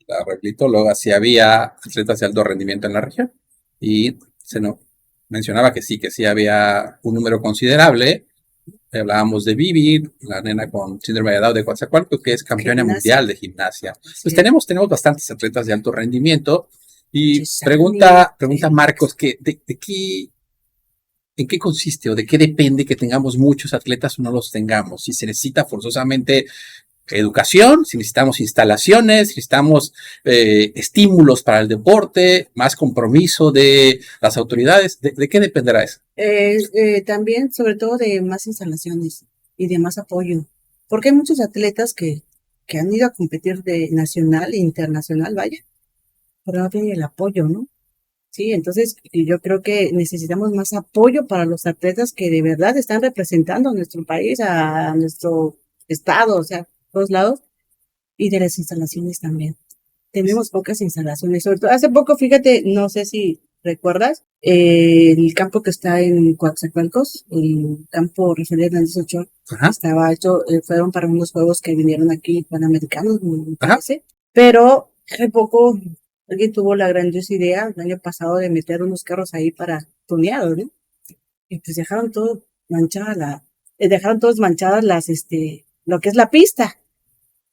la replitóloga si había atletas de alto rendimiento en la región, y se nos mencionaba que sí había un número considerable. Hablábamos de Vivi, la nena con síndrome de Down de Coatzacoalcos, que es campeona Gimnasia. mundial de gimnasia. Pues Sí. tenemos bastantes atletas de alto rendimiento. Y Chesani, pregunta sí. Marcos, que ¿en qué consiste o de qué depende que tengamos muchos atletas o no los tengamos? Si se necesita forzosamente educación, si necesitamos instalaciones, si necesitamos estímulos para el deporte, más compromiso de las autoridades, ¿de qué dependerá eso? También, sobre todo, de más instalaciones y de más apoyo. Porque hay muchos atletas que han ido a competir de nacional e internacional, vaya, pero no tienen el apoyo, ¿no? Sí, entonces yo creo que necesitamos más apoyo para los atletas que de verdad están representando a nuestro país, a nuestro estado, o sea, todos lados, y de las instalaciones también. Tenemos pocas instalaciones, sobre todo, hace poco, fíjate, no sé si recuerdas, el campo que está en Coatzacoalcos, el campo Rafael Hernández Ochoa, Ajá. estaba hecho, fueron para unos juegos que vinieron aquí panamericanos, me Ajá. parece, pero hace poco alguien tuvo la grandiosa idea el año pasado de meter unos carros ahí para tuneados, ¿no? Y pues dejaron todo dejaron todos manchadas lo que es la pista.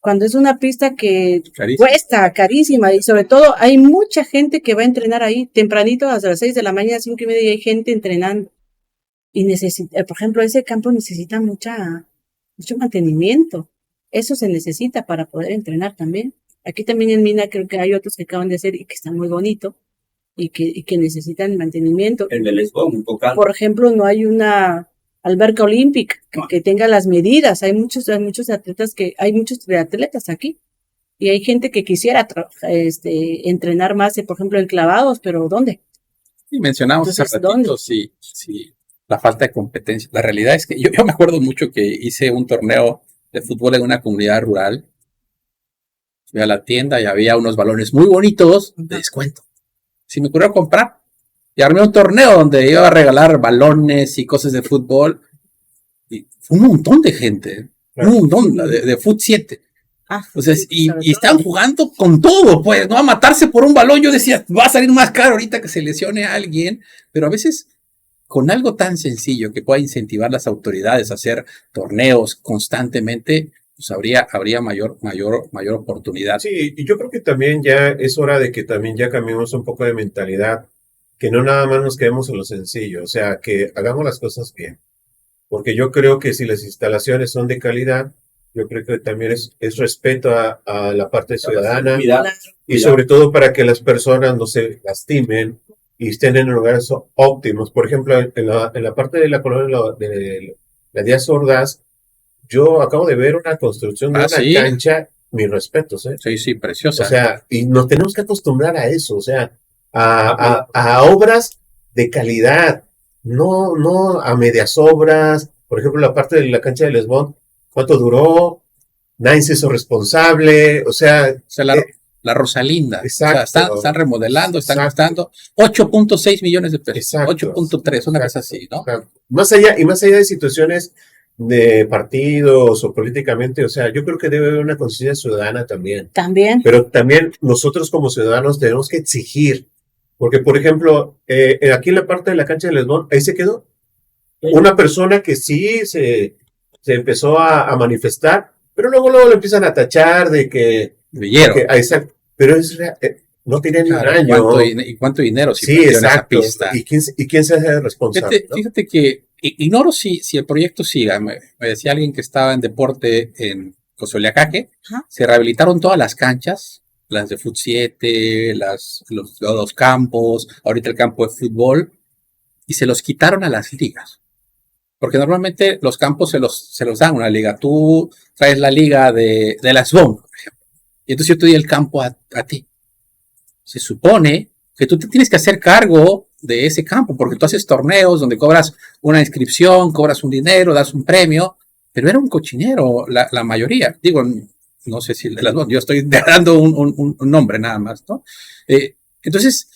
Cuando es una pista que Carísimo. cuesta carísima y sobre todo hay mucha gente que va a entrenar ahí tempranito hasta las 6 de la mañana, 5:30 y hay gente entrenando. Y por ejemplo, ese campo necesita mucho mantenimiento. Eso se necesita para poder entrenar también. Aquí también en Mina creo que hay otros que acaban de hacer y que están muy bonitos y que necesitan mantenimiento. El de Lesbos, un poco. Por ejemplo, no hay una alberca olímpica que tenga las medidas. Hay muchos atletas aquí. Y hay gente que quisiera entrenar más, por ejemplo, en clavados, pero ¿dónde? Y mencionamos hace Entonces, ratito, sí, la falta de competencia. La realidad es que yo me acuerdo mucho que hice un torneo de fútbol en una comunidad rural. Fui a la tienda y había unos balones muy bonitos de descuento. Si me ocurrió comprar. Y armé un torneo donde iba a regalar balones y cosas de fútbol. Y fue un montón de gente. Un montón de Fut 7. O sea, y estaban jugando con todo, pues, ¿no? A matarse por un balón. Yo decía, va a salir más caro ahorita que se lesione a alguien. Pero a veces, con algo tan sencillo que pueda incentivar las autoridades a hacer torneos constantemente, pues habría mayor oportunidad. Sí, y yo creo que también ya es hora de que también ya cambiemos un poco de mentalidad, que no nada más nos quedemos en lo sencillo, o sea, que hagamos las cosas bien. Porque yo creo que si las instalaciones son de calidad, yo creo que también es respeto a la parte ciudadana Cuidado. y sobre todo para que las personas no se lastimen y estén en lugares óptimos. Por ejemplo, en la parte de la colonia de la Díaz Ordaz, yo acabo de ver una construcción de una Sí. cancha, mis respetos, ¿eh? Sí, preciosa. O sea, y nos tenemos que acostumbrar a eso, o sea, a obras de calidad, no a medias obras. Por ejemplo, la parte de la cancha de Lesbón, ¿cuánto duró? Nadie se hizo responsable, o sea, O sea, la Rosalinda. exacto. O sea, están remodelando, están Exacto. gastando 8.6 millones de pesos. Exacto. 8.3, una cosa así, ¿no? Exacto. Más allá de situaciones de partidos o políticamente, o sea, yo creo que debe haber una conciencia ciudadana también. También. Pero también nosotros como ciudadanos tenemos que exigir, porque por ejemplo, aquí en la parte de la cancha de Lesbón, ahí se quedó una persona que sí se empezó a manifestar, pero luego lo empiezan a tachar de que... Villero. Pero no tiene ni un Claro, año. ¿y cuánto dinero se Sí, invirtió en esa exacto. pista? ¿Y quién se hace responsable? Fíjate que ignoro si el proyecto siga. Me decía alguien que estaba en deporte en Cosoleacaque. Ajá. Se rehabilitaron todas las canchas, las de Fut 7, los campos, ahorita el campo de fútbol, y se los quitaron a las ligas. Porque normalmente los campos se los dan a una liga. Tú traes la liga de la SBOM, por ejemplo, y entonces yo te doy el campo a ti. Se supone que tú te tienes que hacer cargo de ese campo, porque tú haces torneos donde cobras una inscripción, cobras un dinero, das un premio, pero era un cochinero la mayoría. Digo, no sé si el de las dos, yo estoy dando un nombre nada más, ¿no? Entonces,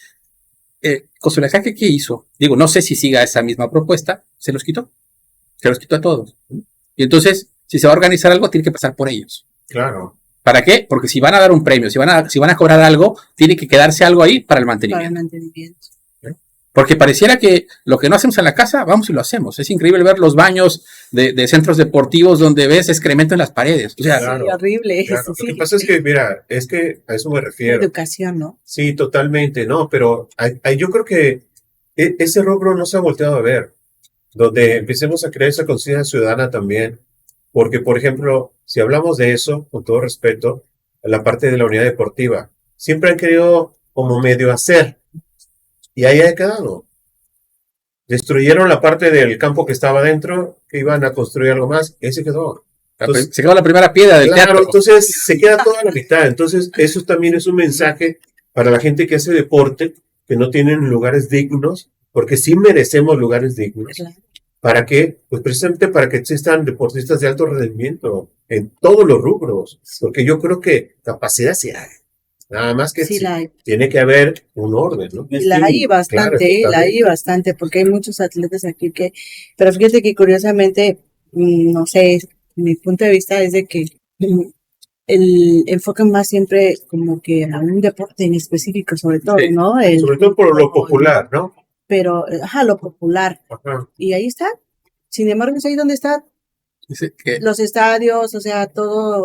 Cosoleacaque, ¿qué hizo? Digo, no sé si siga esa misma propuesta, se los quitó a todos. Y entonces, si se va a organizar algo, tiene que pasar por ellos. Claro. ¿Para qué? Porque si van a dar un premio, si van a cobrar algo, tiene que quedarse algo ahí para el mantenimiento. Porque pareciera que lo que no hacemos en la casa, vamos y lo hacemos. Es increíble ver los baños de centros deportivos donde ves excremento en las paredes. O sea, Claro, Sí, horrible claro. eso, Lo sí. que pasa es que, mira, es que a eso me refiero. Educación, ¿no? Sí, totalmente, no, pero yo creo que ese rubro no se ha volteado a ver, donde empecemos a crear esa conciencia ciudadana también, porque, por ejemplo, si hablamos de eso, con todo respeto, la parte de la unidad deportiva, siempre han querido como medio hacer, y ahí ha quedado. Destruyeron la parte del campo que estaba dentro, que iban a construir algo más, y ahí se quedó. Entonces, se quedó la primera piedra del claro, teatro. entonces se queda toda la mitad. Entonces, eso también es un mensaje para la gente que hace deporte, que no tienen lugares dignos, porque sí merecemos lugares dignos. Claro. ¿Para qué? Pues precisamente para que existan deportistas de alto rendimiento en todos los rubros, porque yo creo que capacidad sí hay. Nada más que Sí, la hay. tiene que haber un orden, ¿no? Y la hay bastante, Claro, la hay bastante, porque hay muchos atletas aquí pero fíjate que curiosamente, no sé, mi punto de vista es de que enfocan más siempre como que a un deporte en específico, sobre todo, Sí, ¿no? sobre todo por lo popular, ¿no? Pero, lo popular. Ajá. Y ahí está. Sin embargo, es ahí donde están Dice que los estadios, o sea, todo.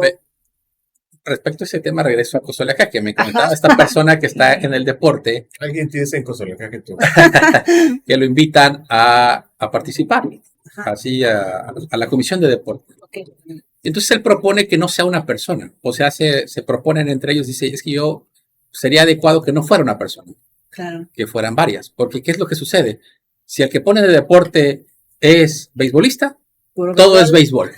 respecto a ese tema, regreso a Cosoleacaque, que me comentaba esta persona que está en el deporte, Alguien tienes en Cosoleacaque tú. que lo invitan a participar, Ajá. así a la comisión de deporte. Okay. Entonces él propone que no sea una persona, o sea, se proponen entre ellos, dice, es que sería adecuado que no fuera una persona, Claro. que fueran varias, porque ¿qué es lo que sucede? Si el que pone de deporte es beisbolista, Puro todo fútbol. es béisbol,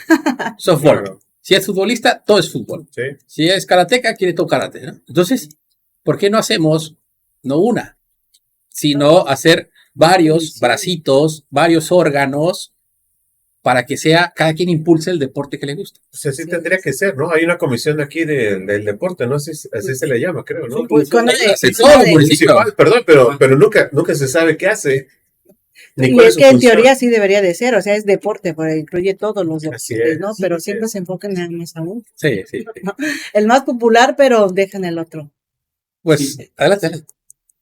softball. Claro. Si es futbolista, todo es fútbol. Sí. Si es karateca, quiere todo karate, ¿no? Entonces, ¿por qué no hacemos, no una, sino hacer varios bracitos, varios órganos, para que cada quien impulse el deporte que le gusta? Pues así tendría que ser, ¿no? Hay una comisión aquí del deporte, ¿no? Así se le llama, creo, ¿no? Pues, con Municipal, perdón, pero nunca se sabe qué hace. Ni y cuál es su que en función. teoría sí debería de ser, o sea, es deporte, porque incluye todos los Así deportes, es, ¿no? Pero así siempre es. se enfocan nada más a uno. Sí. El más popular, pero dejan el otro. Pues, Sí. adelante.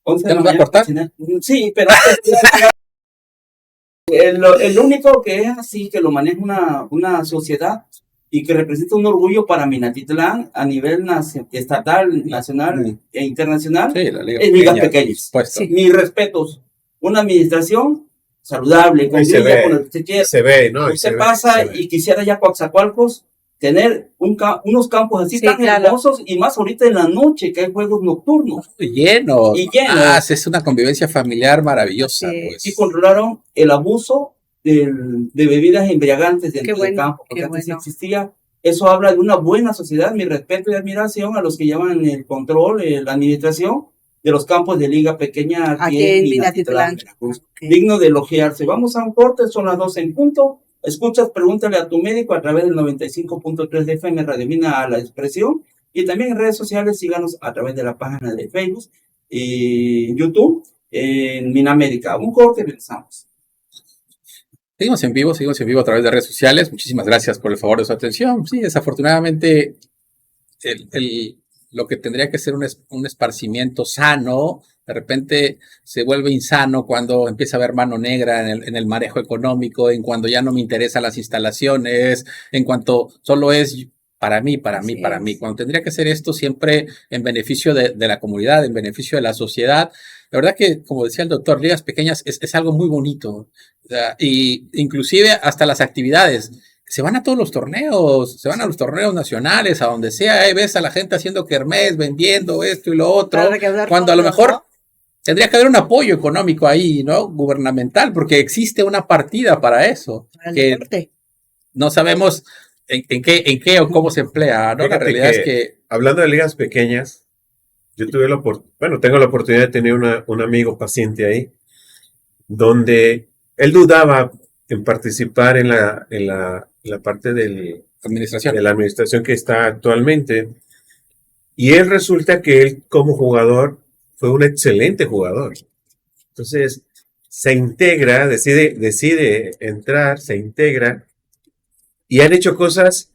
11 de ¿Ya la nos va a mañana, cortar? cocinar. Sí, pero el único que es así, que lo maneja una sociedad, y que representa un orgullo para Minatitlán a nivel estatal, nacional e internacional, Sí, la liga es Ligas pequeña, Pequeñas. por supuesto. Sí. Mis respetos. Una administración saludable, con Ahí se grilla, ve. con lo que usted quiera. Se ve, ¿no? Y Usted se ve, pasa se ve. y quisiera ya Coatzacoalcos tener unos campos así Sí, tan claro. hermosos, y más ahorita en la noche que hay juegos nocturnos. Lleno. Y lleno. Es una convivencia familiar maravillosa, Así es. pues. Y controlaron el abuso de bebidas embriagantes dentro Qué bueno, del campo, porque qué antes bueno. existía. Eso habla de una buena sociedad. Mi respeto y admiración a los que llevan el control, la administración de los campos de liga pequeña Aquí en Minatitlán. Veracruz. Ok. Digno de elogiarse. Vamos a un corte, son las 12 en punto. Escuchas, pregúntale a tu médico a través del 95.3 de FM Radio Mina a la expresión, y también en redes sociales. Síganos a través de la página de Facebook y YouTube en Minamérica. Un corte y regresamos. Seguimos en vivo a través de redes sociales. Muchísimas gracias por el favor de su atención. Sí, desafortunadamente, lo que tendría que ser un esparcimiento sano, de repente se vuelve insano cuando empieza a haber mano negra en el manejo económico, en cuando ya no me interesan las instalaciones, en cuanto solo es para mí. Cuando tendría que ser esto siempre en beneficio de la comunidad, en beneficio de la sociedad. La verdad que, como decía el doctor, ligas pequeñas es algo muy bonito. O sea, y inclusive hasta las actividades. Se van a todos los torneos, se van a los torneos nacionales, a donde sea, ves a la gente haciendo kermés, vendiendo esto y lo otro, cuando a lo mejor, ¿no?, tendría que haber un apoyo económico ahí, ¿no?, gubernamental, porque existe una partida para eso, que no sabemos en qué o cómo se emplea, ¿no? La realidad es que... Hablando de ligas pequeñas, yo tengo la oportunidad de tener un amigo paciente ahí, donde él dudaba en participar en la parte de la administración que está actualmente, y él resulta que él como jugador fue un excelente jugador. Entonces se integra, decide entrar, se integra, y han hecho cosas.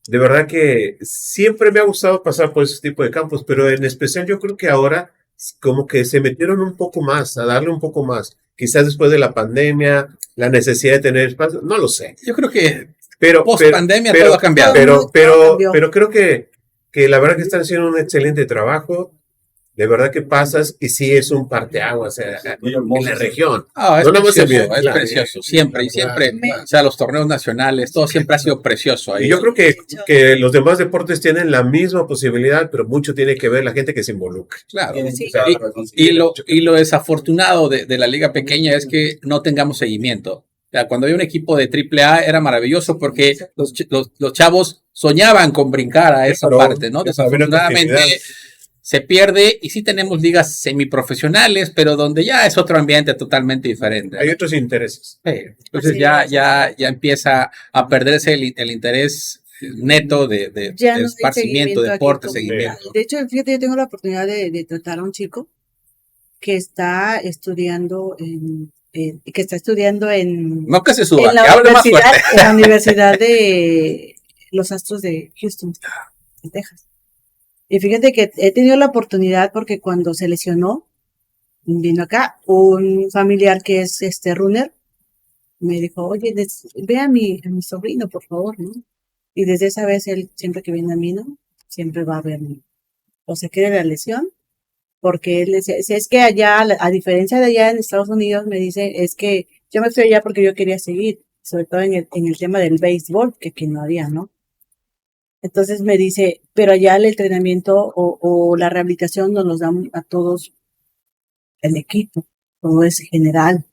De verdad que siempre me ha gustado pasar por ese tipo de campos, pero en especial yo creo que ahora como que se metieron un poco más, a darle un poco más. Quizás después de la pandemia, la necesidad de tener espacio, no lo sé. Yo creo que pero post pandemia todo ha cambiado. Pero creo que la verdad que están haciendo un excelente trabajo. De verdad que pasas y sí es un parteaguas en la región. Es precioso, siempre. O sea, los torneos nacionales, todo siempre ha sido precioso ahí. Y yo creo que los demás deportes tienen la misma posibilidad, pero mucho tiene que ver la gente que se involucra. Claro. Sí. Y lo desafortunado de la liga pequeña es que no tengamos seguimiento. O sea, cuando había un equipo de AAA era maravilloso porque los chavos soñaban con brincar a esa parte, ¿no? Desafortunadamente se pierde, y sí tenemos ligas semiprofesionales, pero donde ya es otro ambiente totalmente diferente, ¿no? Hay otros intereses. Sí. Entonces ya empieza a perderse el interés neto de esparcimiento, deporte, seguimiento. De hecho, fíjate, yo tengo la oportunidad de tratar a un chico que está estudiando en no que se suba, en la Universidad de los Astros de Houston, en Texas. Y fíjate que he tenido la oportunidad porque cuando se lesionó, vino acá un familiar que es runner, me dijo, oye, ve a mi sobrino, por favor, ¿no? Y desde esa vez él, siempre que viene a mí, ¿no?, siempre va a verme. O se queda la lesión, porque él decía, es que allá, a diferencia de allá en Estados Unidos, me dice, es que yo me fui allá porque yo quería seguir, sobre todo en el tema del béisbol, que aquí no había, ¿no? Entonces me dice, pero allá el entrenamiento o la rehabilitación nos los dan a todos el equipo, todo es general,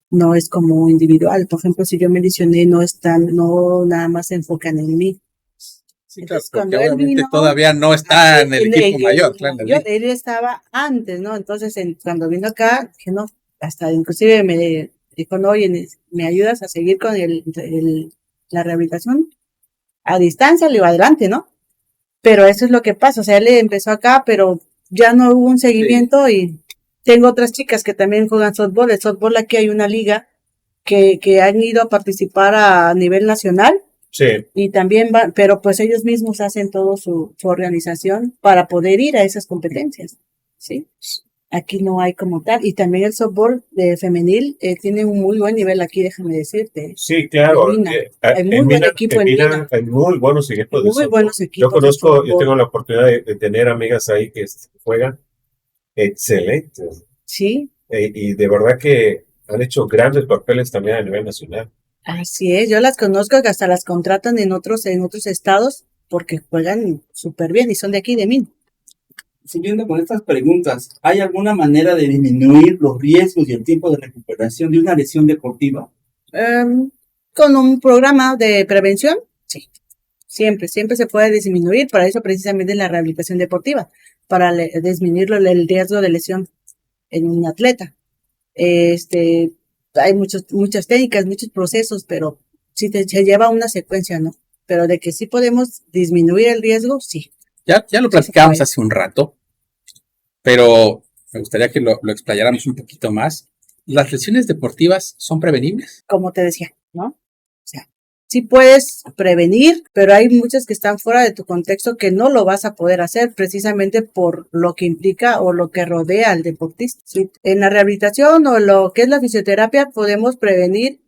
no es como individual. Por ejemplo, si yo me lesioné, no nada más se enfocan en mí. Sí, entonces, claro, porque obviamente todavía no está en el equipo mayor. Claro, él estaba antes, ¿no? Entonces, cuando vino acá, dije, no, hasta inclusive me dijo, no, oye, ¿me ayudas a seguir con la rehabilitación? A distancia, le iba adelante, ¿no? Pero eso es lo que pasa, o sea, él empezó acá, pero ya no hubo un seguimiento. Sí. Y tengo otras chicas que también juegan softball. El softball, aquí hay una liga que han ido a participar a nivel nacional. Sí. Y también van, pero pues ellos mismos hacen todo su organización para poder ir a esas competencias, ¿sí? Aquí no hay como tal. Y también el softball femenil tiene un muy buen nivel aquí, déjame decirte. Sí, claro. En Mina. Hay muy buen equipo en Mina. Hay muy buenos equipos de Muy softball. buenos Yo equipos de conozco, yo softball. tengo la oportunidad de tener amigas ahí que juegan excelentes. Sí, Y de verdad que han hecho grandes papeles también a nivel nacional. así es. Yo las conozco que hasta las contratan en otros estados porque juegan súper bien y son de aquí, de Mina. Siguiendo con estas preguntas, ¿hay alguna manera de disminuir los riesgos y el tiempo de recuperación de una lesión deportiva? Con un programa de prevención, sí. Siempre se puede disminuir. Para eso precisamente es la rehabilitación deportiva, para disminuir el riesgo de lesión en un atleta. Hay muchas técnicas, muchos procesos, pero sí se lleva una secuencia, ¿no? Pero de que sí podemos disminuir el riesgo, sí. Ya lo platicábamos hace un rato, pero me gustaría que lo explayáramos un poquito más. ¿Las lesiones deportivas son prevenibles? Como te decía, ¿no? O sea, sí puedes prevenir, pero hay muchas que están fuera de tu contexto que no lo vas a poder hacer precisamente por lo que implica o lo que rodea al deportista. ¿Sí? En la rehabilitación o lo que es la fisioterapia podemos prevenir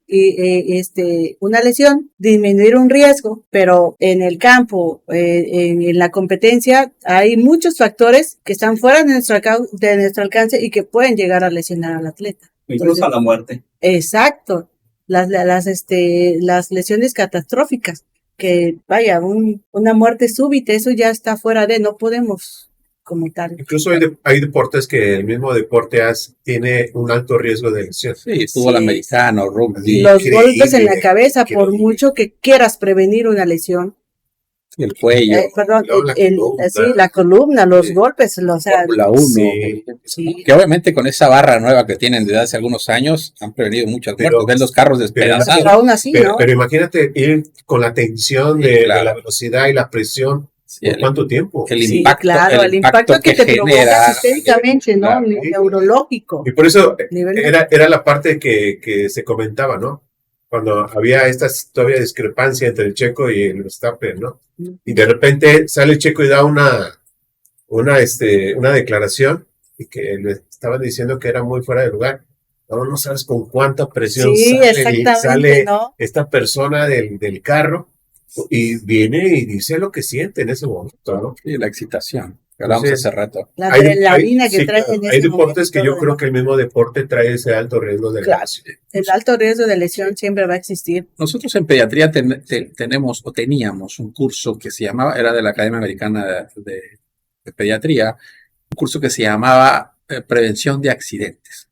una lesión, disminuir un riesgo, pero en el campo, en la competencia, hay muchos factores que están fuera de nuestro alcance y que pueden llegar a lesionar al atleta. Incluso a la muerte. Exacto. Las lesiones catastróficas, que vaya, una muerte súbita, eso ya está fuera no podemos como tal. Incluso hay deportes que el mismo deporte tiene un alto riesgo de lesión. Sí, fútbol americano, rugby. Los golpes en la cabeza, por mucho que quieras prevenir una lesión. El cuello. La columna, los golpes, Fórmula 1. Sí. Que obviamente con esa barra nueva que tienen desde hace algunos años han prevenido muchas muertes. Ven los carros despedazados. Pero aún así, ¿no? Pero imagínate ir con la tensión de la velocidad y la presión. ¿Por cuánto tiempo? El impacto que te provoca sistémicamente, ¿no? Claro, neurológico. Y por eso era la parte que se comentaba, ¿no? Cuando había todavía discrepancia entre el Checo y el Verstappen, ¿no? Y de repente sale el Checo y da una declaración y que le estaban diciendo que era muy fuera de lugar. No sabes con cuánta presión sale ¿no? Esta persona del carro y viene y dice lo que siente en ese momento, ¿no? Sí, la excitación. Hablamos hace rato. La adrenalina que trae en ese Hay deportes que yo creo que el mismo deporte trae ese alto riesgo de lesión. El alto riesgo de lesión siempre va a existir. Nosotros en pediatría teníamos un curso que se llamaba, era de la Academia Americana de Pediatría, un curso que se llamaba Prevención de Accidentes.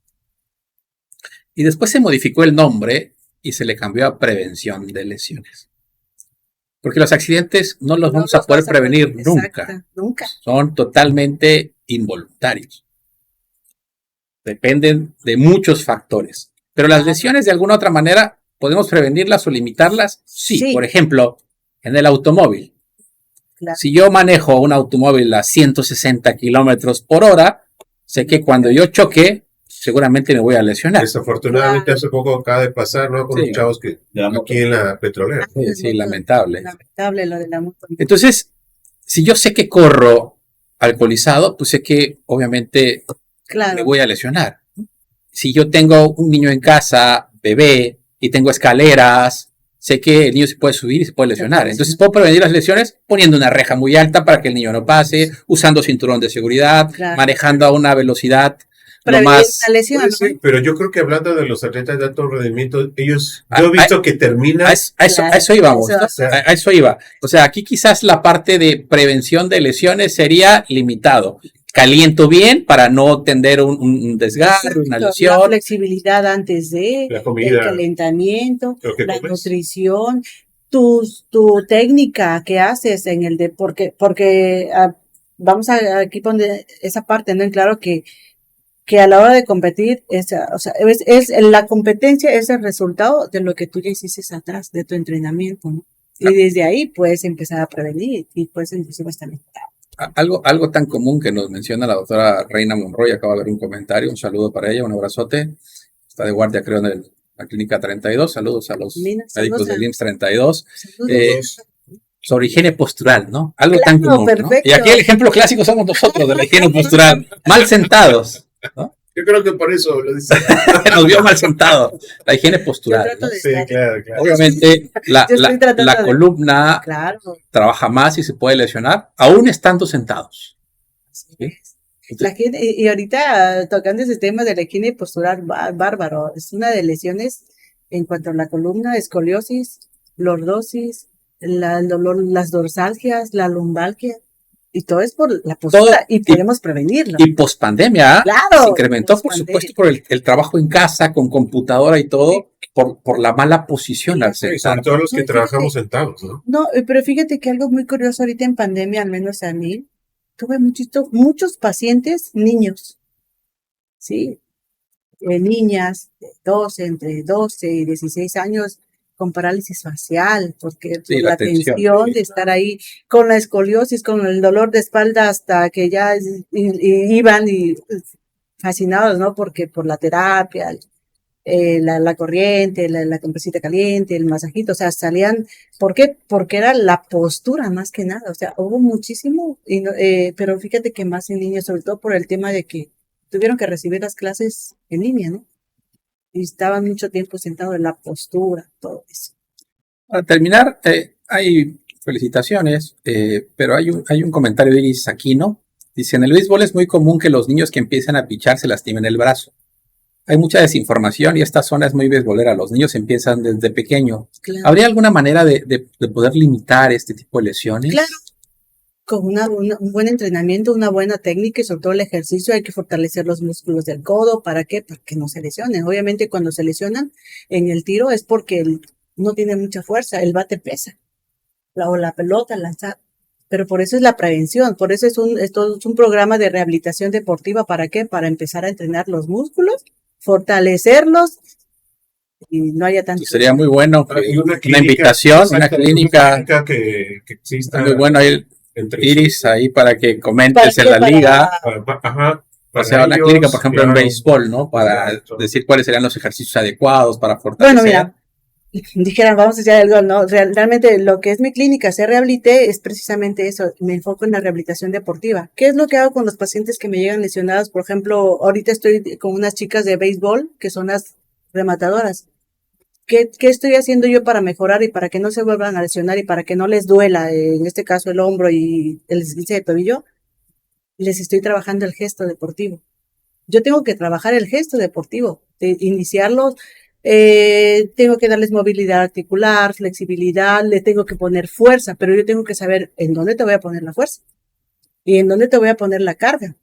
Y después se modificó el nombre y se le cambió a Prevención de Lesiones. Porque los accidentes no los vamos a poder prevenir nunca. Son totalmente involuntarios. Dependen de muchos factores. Pero las lesiones, de alguna u otra manera, ¿podemos prevenirlas o limitarlas? Sí. Por ejemplo, en el automóvil. Claro. Si yo manejo un automóvil a 160 kilómetros por hora, sé que cuando yo choque, seguramente me voy a lesionar. Desafortunadamente hace poco acaba de pasar, ¿no? Con los chavos que aquí en la petrolera. Sí, lamentable. Lamentable lo de la moto. Entonces, si yo sé que corro alcoholizado, pues sé que obviamente me voy a lesionar. Si yo tengo un niño en casa, bebé, y tengo escaleras, sé que el niño se puede subir y se puede lesionar. Entonces puedo prevenir las lesiones poniendo una reja muy alta para que el niño no pase, usando cinturón de seguridad, manejando a una velocidad no más. Lesión, ¿no? Sí, pero yo creo que hablando de los atletas de alto rendimiento, yo he visto que terminan. A eso íbamos. A eso iba. O sea, aquí quizás la parte de prevención de lesiones sería limitado. Caliento bien para no tender un desgarre, una lesión. La flexibilidad antes de la comida, el calentamiento, la nutrición, tu técnica que haces en el deporte, porque vamos a aquí poner esa parte, ¿no? En claro que a la hora de competir, la competencia es el resultado de lo que tú ya hiciste atrás, de tu entrenamiento, ¿no? Y desde ahí puedes empezar a prevenir y puedes inclusive hasta mejorar. Algo tan común que nos menciona la doctora Reina Monroy, acaba de ver un comentario, un saludo para ella, un abrazote. Está de guardia, creo, en la clínica 32. Saludos a los médicos del IMSS 32. Sobre higiene postural, ¿no? Algo tan común, ¿no? Y aquí el ejemplo clásico somos nosotros de la higiene postural. Mal sentados. ¿no? Yo creo que por eso lo dice. Nos vio mal sentado. La higiene Yo postural, trato ¿no? de Sí, estar, claro, claro. Obviamente, yo estoy tratando la de, columna claro, trabaja más y se puede lesionar, aún estando sentados. así ¿Sí? es. Entonces, Y ahorita tocando ese tema de la higiene postural, bárbaro, es una de lesiones en cuanto a la columna, escoliosis, lordosis, el dolor, las dorsalgias, la lumbalgia, y todo es por la todo, postura, y podemos prevenirlo. y pospandemia se Claro, incrementó, por supuesto, por el trabajo en casa, con computadora y todo, por la mala posición al Sí, sentar. sobre todo los No, que y trabajamos fíjate, sentados, ¿no? no, pero fíjate que algo muy curioso ahorita en pandemia, al menos a mí, tuve muchos pacientes niños, ¿sí? Niñas de entre 12 y 16 años con parálisis facial, porque Sí, por la la tensión. tensión de estar ahí con la escoliosis, con el dolor de espalda hasta que ya iban y fascinados, ¿no? Porque por la terapia, la corriente, la compresita caliente, el masajito, o sea, salían, ¿por qué? Porque era la postura más que nada, o sea, hubo muchísimo, pero fíjate que más en línea, sobre todo por el tema de que tuvieron que recibir las clases en línea, ¿no? Y estaban mucho tiempo sentados en la postura, todo eso. Para terminar, hay felicitaciones, pero hay un comentario de Iris Aquino. Dice, en el béisbol es muy común que los niños que empiezan a pichar se lastimen el brazo. Hay mucha desinformación y esta zona es muy beisbolera. Los niños empiezan desde pequeño. Claro. ¿Habría alguna manera de poder limitar este tipo de lesiones? Claro. Con un buen entrenamiento, una buena técnica y sobre todo el ejercicio, hay que fortalecer los músculos del codo. ¿Para qué? Para que no se lesionen. Obviamente cuando se lesionan en el tiro es porque no tiene mucha fuerza, el bate pesa, o la pelota, lanzar. Pero por eso es la prevención, por eso esto es un programa de rehabilitación deportiva. ¿Para qué? Para empezar a entrenar los músculos, fortalecerlos y no haya tanto. Sería muy bueno que Y una invitación, una clínica que exista. muy bueno ahí, entre Iris, ahí para que ¿Para comentes qué? en la liga. Ajá. O sea, una ellos, clínica, por ejemplo, en claro, béisbol, ¿no? Para exacto. decir cuáles serían los ejercicios adecuados para Bueno, fortalecer. mira, dijeran, vamos a hacer algo, ¿no? Realmente lo que es mi clínica, Se Rehabilité, es precisamente eso, me enfoco en la rehabilitación deportiva. ¿Qué es lo que hago con los pacientes que me llegan lesionados? Por ejemplo, ahorita estoy con unas chicas de béisbol, que son las rematadoras. ¿Qué estoy haciendo yo para mejorar y para que no se vuelvan a lesionar y para que no les duela, en este caso el hombro y el esguince de tobillo? Les estoy trabajando el gesto deportivo. Yo tengo que trabajar el gesto deportivo, de iniciarlos, tengo que darles movilidad articular, flexibilidad, le tengo que poner fuerza, pero yo tengo que saber en dónde te voy a poner la fuerza y en dónde te voy a poner la carga,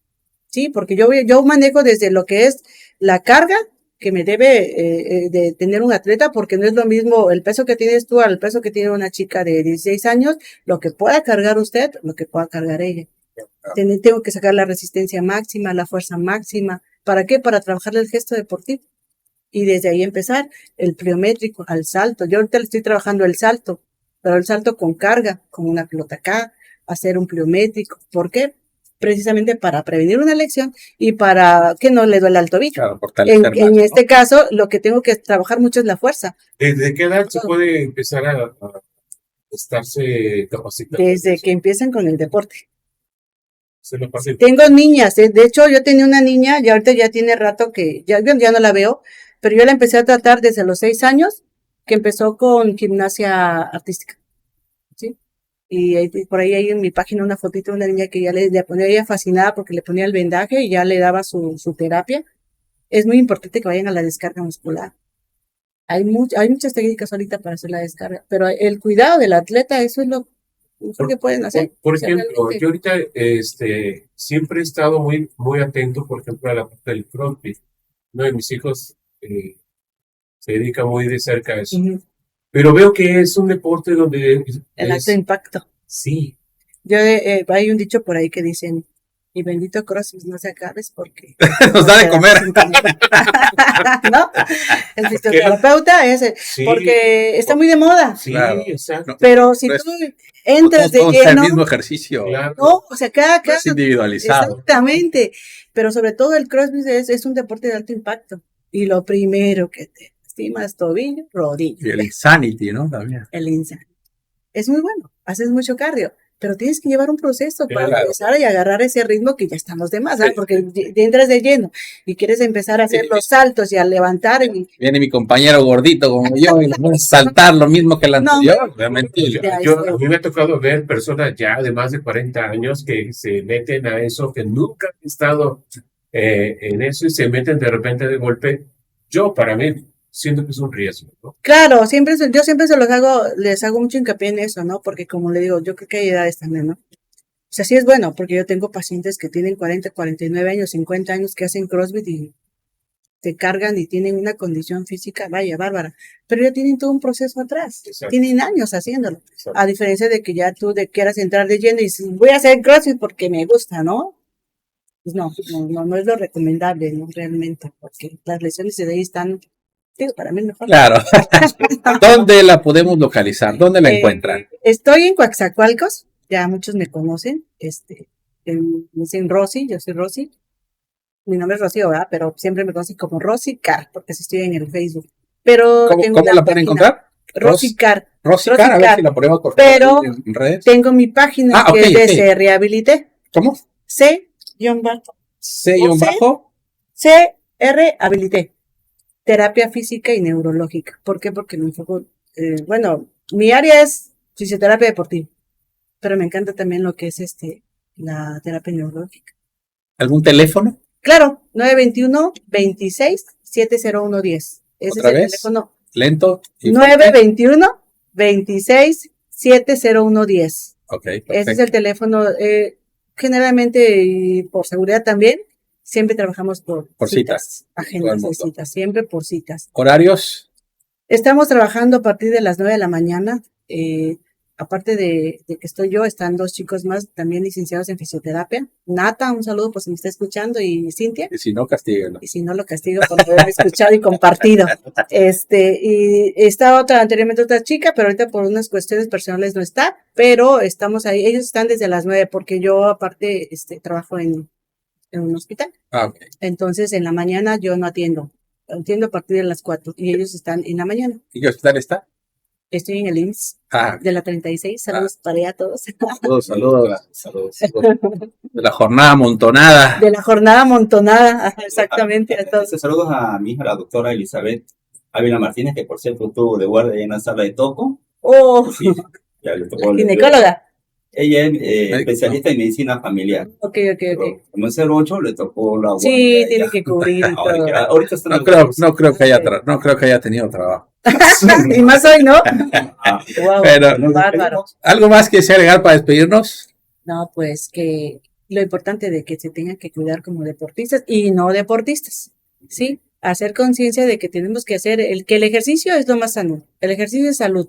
¿sí? Porque yo manejo desde lo que es la carga que me debe de tener un atleta, porque no es lo mismo el peso que tienes tú al peso que tiene una chica de 16 años, lo que pueda cargar usted, lo que pueda cargar ella. Tengo que sacar la resistencia máxima, la fuerza máxima. ¿Para qué? Para trabajar el gesto deportivo. Y desde ahí empezar el pliométrico al salto. Yo ahorita le estoy trabajando el salto, pero el salto con carga, con una pelota acá, hacer un pliométrico. ¿Por qué? Precisamente para prevenir una lesión y para que no le duela el tobillo. Claro, fortalecer más, En ¿no? este caso, lo que tengo que trabajar mucho es la fuerza. ¿Desde qué edad se puede empezar a estarse capacitando? Desde que empiezan con el deporte. Tengo Tengo niñas, de hecho yo tenía una niña y ahorita ya tiene rato que ya no la veo, pero yo la empecé a tratar desde los 6 años, que empezó con gimnasia artística, ¿sí? Y por ahí hay en mi página una fotito de una niña que ya le ponía ella fascinada porque le ponía el vendaje y ya le daba su terapia. Es muy importante que vayan a la descarga muscular. Hay muchas técnicas ahorita para hacer la descarga, pero el cuidado del atleta, eso es lo mejor que pueden hacer. Por O sea, ejemplo, realmente. yo ahorita siempre he estado muy atento, por ejemplo, a la parte del CrossFit. Uno de mis hijos se dedica muy de cerca a eso. Ujú. Pero veo que es un deporte donde El alto impacto. sí, Hay un dicho por ahí que dicen, y bendito CrossFit no se acabes porque Nos da de comer. sin comer. ¿No? El fisioterapeuta ese, sí, porque está muy de moda. sí, Claro. exacto. Pero si No tú entras de todos el lleno, mismo ejercicio. Claro. no, o sea, cada Es individualizado. exactamente. Pero sobre todo el CrossFit es un deporte de alto impacto. Y lo primero que te lastimas tobillo, rodilla. Y el insanity, ¿no? También. El Insanity. Es muy bueno, haces mucho cardio, pero tienes que llevar un proceso para Claro. empezar y agarrar ese ritmo que ya están los demás, ¿sabes? Porque entras de lleno y quieres empezar a hacer los saltos y a levantar. Viene mi compañero gordito como yo y le voy a saltar lo mismo que el No. anterior. Obviamente. Ya, A mí me ha tocado ver personas ya de más de 40 años que se meten a eso, que nunca han estado en eso y se meten de repente de golpe. Para mí, siento que es un riesgo, ¿no? Claro, yo siempre les hago mucho hincapié en eso, ¿no? Porque como le digo, yo creo que hay edades también, ¿no? O sea, sí es bueno, porque yo tengo pacientes que tienen 40, 49 años, 50 años que hacen CrossFit y te cargan y tienen una condición física, vaya, bárbara, pero ya tienen todo un proceso atrás, Exacto. tienen años haciéndolo, Exacto. a diferencia de que ya tú quieras entrar de lleno y dices, voy a hacer CrossFit porque me gusta, ¿no? Pues no es lo recomendable, ¿no? Realmente, porque las lesiones de ahí están, digo, para mí mejor. Claro. ¿Dónde la podemos localizar? ¿Dónde la encuentran? Estoy en Coaxacualcos, ya muchos me conocen, me dicen Rosy, yo soy Rosy. Mi nombre es Rocío, ¿verdad? Pero siempre me conocen como Rosy Car, porque así estoy en el Facebook. Pero ¿Cómo tengo una la pueden página, encontrar? Rosy Car. Rosy Rosy Car, a ver Car. si la ponemos por Pero favor en redes. tengo mi página Ah, que ok, es de ok. Se Rehabilité. ¿Cómo? C-bajo. C-bajo. C-R Habilité. Terapia física y neurológica. ¿Por qué? Porque me enfoco, mi área es fisioterapia deportiva, pero me encanta también lo que es la terapia neurológica. ¿Algún teléfono? Claro, 921-26-70110. Ese ¿Otra es el vez? teléfono. Lento. Y fuerte. 921-26-70110. Ok, Ese es perfecto. el teléfono. Generalmente, y por seguridad también, siempre trabajamos por citas. Agendas de citas, siempre por citas. ¿Horarios? Estamos trabajando a partir de las 9 de la mañana. Aparte de que estoy yo, están 2 chicos más también licenciados en fisioterapia. Nata, un saludo por si me está escuchando, y Cintia. Y si no, castíguenlo. Y si no, lo castigo por haberme escuchado y compartido. Y está anteriormente otra chica, pero ahorita por unas cuestiones personales no está, pero estamos ahí. Ellos están desde las 9, porque yo aparte trabajo en un hospital. Ah, ok. Entonces en la mañana yo no atiendo a partir de las 4 y ellos están en la mañana. ¿Y qué hospital está? Estoy en el IMSS Ah, de la 36. Saludos para allá a todos. saludos. De la jornada amontonada. De la jornada amontonada, ajá, exactamente, a todos. Saludos a mi hija, la doctora Elizabeth Ávila Martínez, que por cierto estuvo de guardia en la sala de Toco. Oh, Sí, ya le tocó. ginecóloga. Ella es especialista en medicina familiar. Ok. Como es 08, le tocó la guardia. Sí, tiene que cubrir y todo. Ahorita está No creo que haya tenido trabajo. Y más hoy, ¿no? Wow, Pero, bárbaro. ¿algo más que sea legal para despedirnos? No, pues que lo importante de que se tengan que cuidar como deportistas y no deportistas, ¿sí? Hacer conciencia de que tenemos que hacer, que el ejercicio es lo más sano, el ejercicio es salud,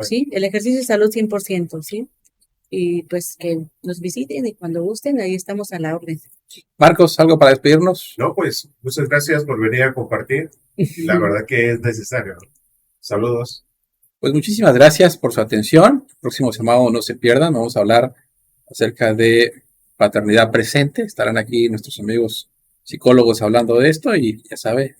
¿sí? El ejercicio es salud 100%, ¿sí? Y pues que nos visiten y cuando gusten, ahí estamos a la orden. Marcos, ¿algo para despedirnos? No, pues muchas gracias por venir a compartir. La verdad que es necesario. Saludos. Pues muchísimas gracias por su atención. El próximo sábado no se pierdan. Vamos a hablar acerca de paternidad presente. Estarán aquí nuestros amigos psicólogos hablando de esto y ya sabe,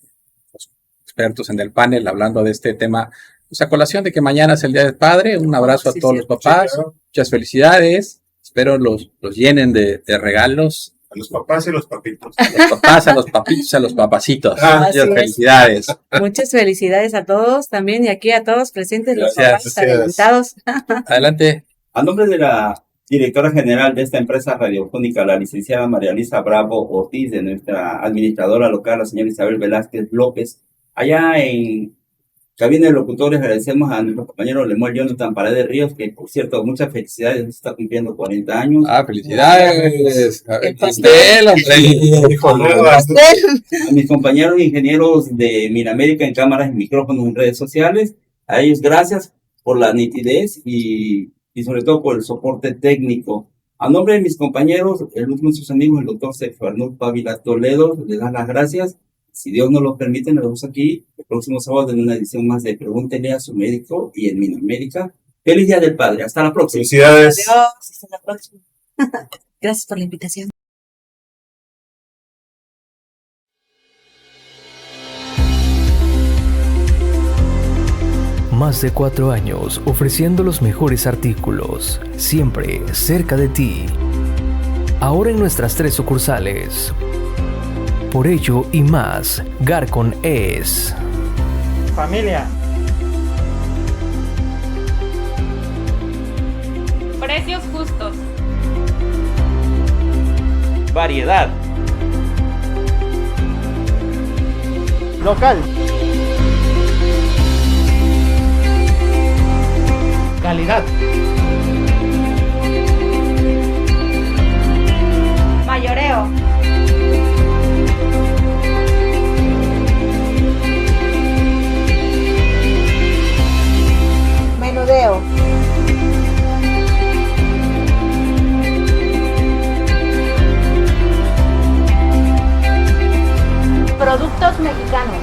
los expertos en el panel hablando de este tema. Pues a colación de que mañana es el Día del Padre. Un abrazo a todos los papás. Sí, claro. Muchas felicidades. Espero los llenen de regalos. A los papás y los papitos. A los papás, a los papitos, a los papacitos. Así Muchas es. felicidades. Muchas felicidades a todos también y aquí a todos presentes, los Gracias, papás adelantados. Adelante. A nombre de la directora general de esta empresa radiofónica, la licenciada María Luisa Bravo Ortiz, de nuestra administradora local, la señora Isabel Velázquez López, allá en cabina de locutores, agradecemos a nuestro compañero Lemuel Jonathan Paredes Ríos, que por cierto, muchas felicidades, está cumpliendo 40 años. Felicidades. El Pastel, hombre. A mis compañeros ingenieros de Miramérica en cámaras y micrófonos en redes sociales, a ellos gracias por la nitidez y sobre todo por el soporte técnico. A nombre de mis compañeros, el último de sus amigos, el doctor Sefarnut Pávila Toledo, les dan las gracias. Si Dios nos lo permite, nos vemos aquí el próximo sábado en una edición más de Pregúntele a su médico y en Miramérica. Feliz Día del Padre. Hasta la próxima. Felicidades. Adiós, hasta la próxima. Gracias por la invitación. Más de 4 años ofreciendo los mejores artículos, siempre cerca de ti. Ahora en nuestras 3 sucursales. Por ello y más, Garcon es... Familia. Precios justos. Variedad. Local. Calidad. Mayoreo. Menudeo. Productos mexicanos.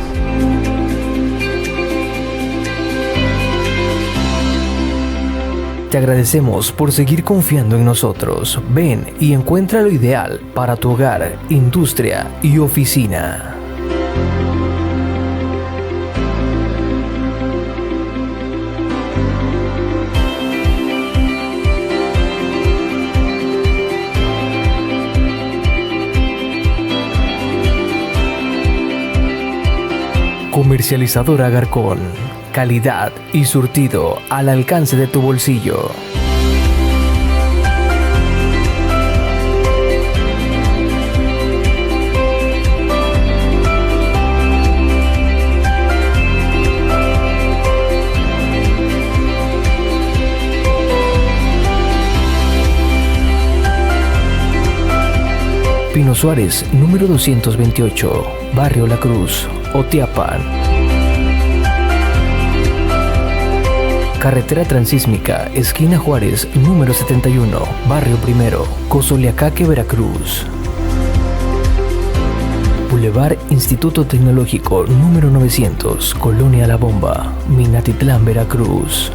Te agradecemos por seguir confiando en nosotros. Ven y encuentra lo ideal para tu hogar, industria y oficina. Comercializadora Garcon. Calidad y surtido al alcance de tu bolsillo. Pino Suárez, número 228, Barrio La Cruz, Otiapan. Carretera Transísmica, esquina Juárez, número 71, Barrio Primero, Cozoleacaque, Veracruz. Boulevard Instituto Tecnológico, número 900, Colonia La Bomba, Minatitlán, Veracruz.